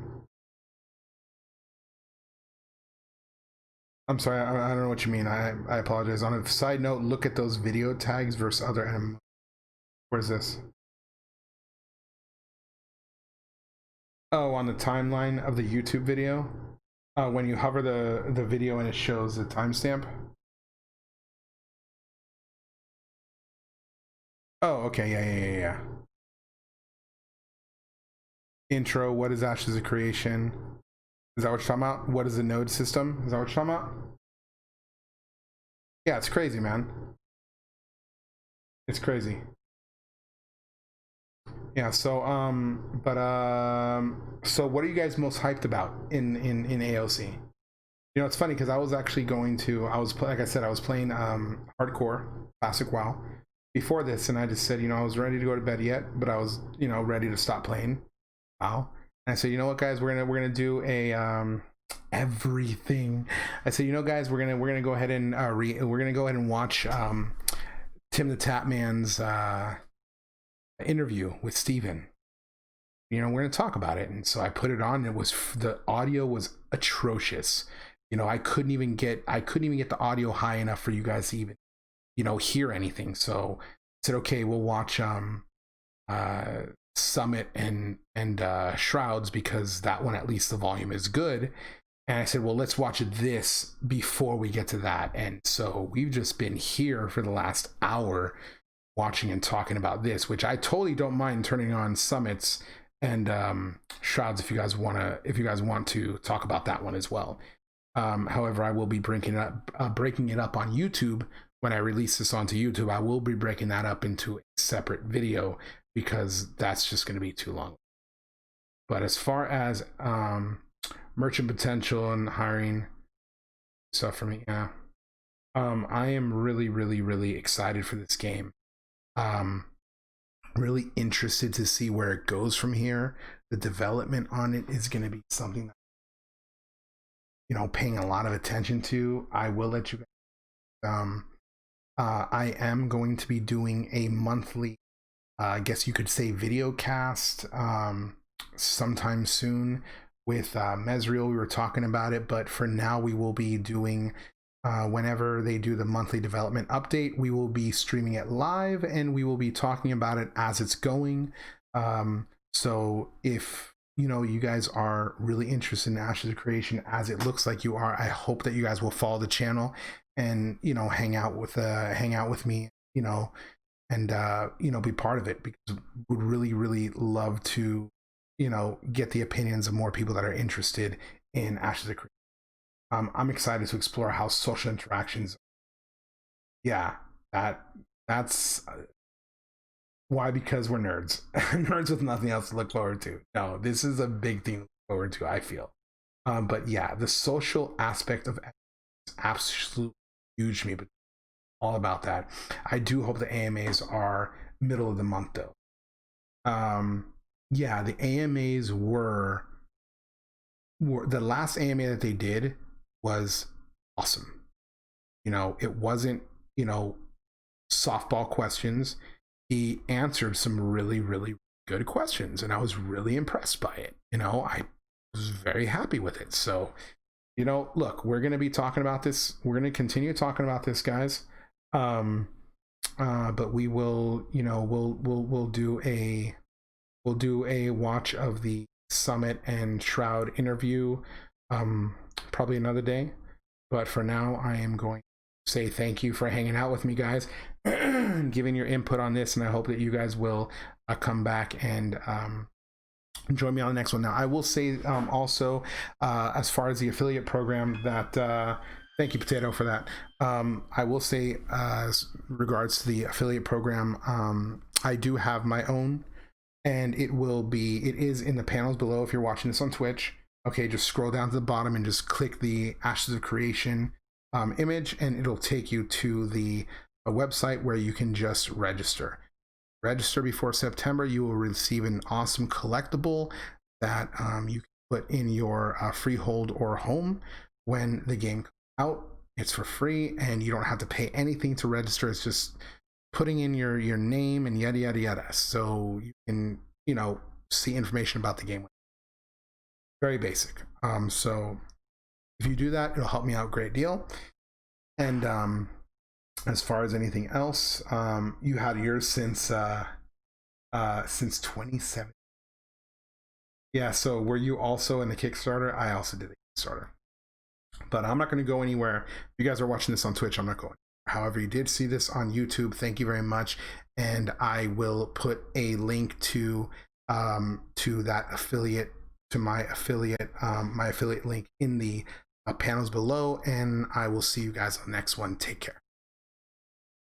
I'm sorry, I don't know what you mean. I apologize. On a side note, look at those video tags versus other MMOs. Where's this? Oh, on the timeline of the YouTube video? When you hover the video and it shows the timestamp? Oh, okay, yeah. Intro, what is Ashes of Creation? Is that what you're talking about? What is the node system? Is that what you're talking about? Yeah, it's crazy, man. It's crazy. Yeah, so so what are you guys most hyped about in AOC? You know, it's funny because I was actually like I said, I was playing hardcore classic WoW before this, and I just said, you know, I was ready to go to bed yet, but I was, you know, ready to stop playing WoW. And I said, you know what, guys, we're gonna do a everything. I said, you know, guys, we're gonna go ahead and we're gonna go ahead and watch Tim the Tapman's interview with Steven. You know, we're gonna talk about it. And so I put it on. The audio was atrocious. You know, I couldn't even get the audio high enough for you guys to even, you know, hear anything. So I said, okay, we'll watch Summit and Shrouds, because that one, at least the volume is good. And I said, well, let's watch this before we get to that. And so we've just been here for the last hour watching and talking about this, which I totally don't mind turning on Summits and Shrouds if you guys want to talk about that one as well. However, I will be breaking it up on YouTube. When I release this onto YouTube, I will be breaking that up into a separate video, because that's just going to be too long. But as far as merchant potential and hiring stuff for me, yeah, I am really excited for this game. Really interested to see where it goes from here. The development on it is going to be something that, you know, paying a lot of attention to. I will let you guys. I am going to be doing a monthly, I guess you could say, video cast sometime soon with Mesriel. We were talking about it, but for now we will be doing, whenever they do the monthly development update, we will be streaming it live and we will be talking about it as it's going. So if, you know, you guys are really interested in Ashes of Creation, as it looks like you are, I hope that you guys will follow the channel and, you know, hang out with me, you know, and you know, be part of it, because would really love to, you know, get the opinions of more people that are interested in Ashes of Creation. I'm excited to explore how social interactions, that's why, because we're nerds. Nerds with nothing else to look forward to. No, this is a big thing to look forward to, I feel. But yeah, the social aspect of it is absolutely huge to me, but all about that. I do hope the AMAs are middle of the month though. Yeah, the AMAs were the last AMA that they did was awesome. You know, it wasn't, you know, softball questions. He answered some really good questions, and I was really impressed by it. You know, I was very happy with it. So, you know, look, we're going to be talking about this. We're going to continue talking about this, guys. But we will, you know, we'll do a watch of the Summit and Shroud interview, probably another day. But for now, I am going say thank you for hanging out with me, guys, and giving your input on this. And I hope that you guys will come back and join me on the next one. Now, I will say also, as far as the affiliate program, that thank you, Potato, for that. I will say, as regards to the affiliate program, I do have my own, and it is in the panels below if you're watching this on Twitch. Okay, just scroll down to the bottom and just click the Ashes of Creation image, and it'll take you to a website where you can just register. Register before September. You will receive an awesome collectible that you can put in your freehold or home when the game comes out. It's for free, and you don't have to pay anything to register. It's just putting in your name and yada yada yada, so you can see information about the game. Very basic. So if you do that, it'll help me out a great deal. And as far as anything else, you had yours since 2017. Yeah, so were you also in the Kickstarter? I also did the Kickstarter. But I'm not going to go anywhere. If you guys are watching this on Twitch, I'm not going. However, you did see this on YouTube. Thank you very much. And I will put a link to that affiliate, to my affiliate link in the panels below. And I will see you guys on the next one. Take care.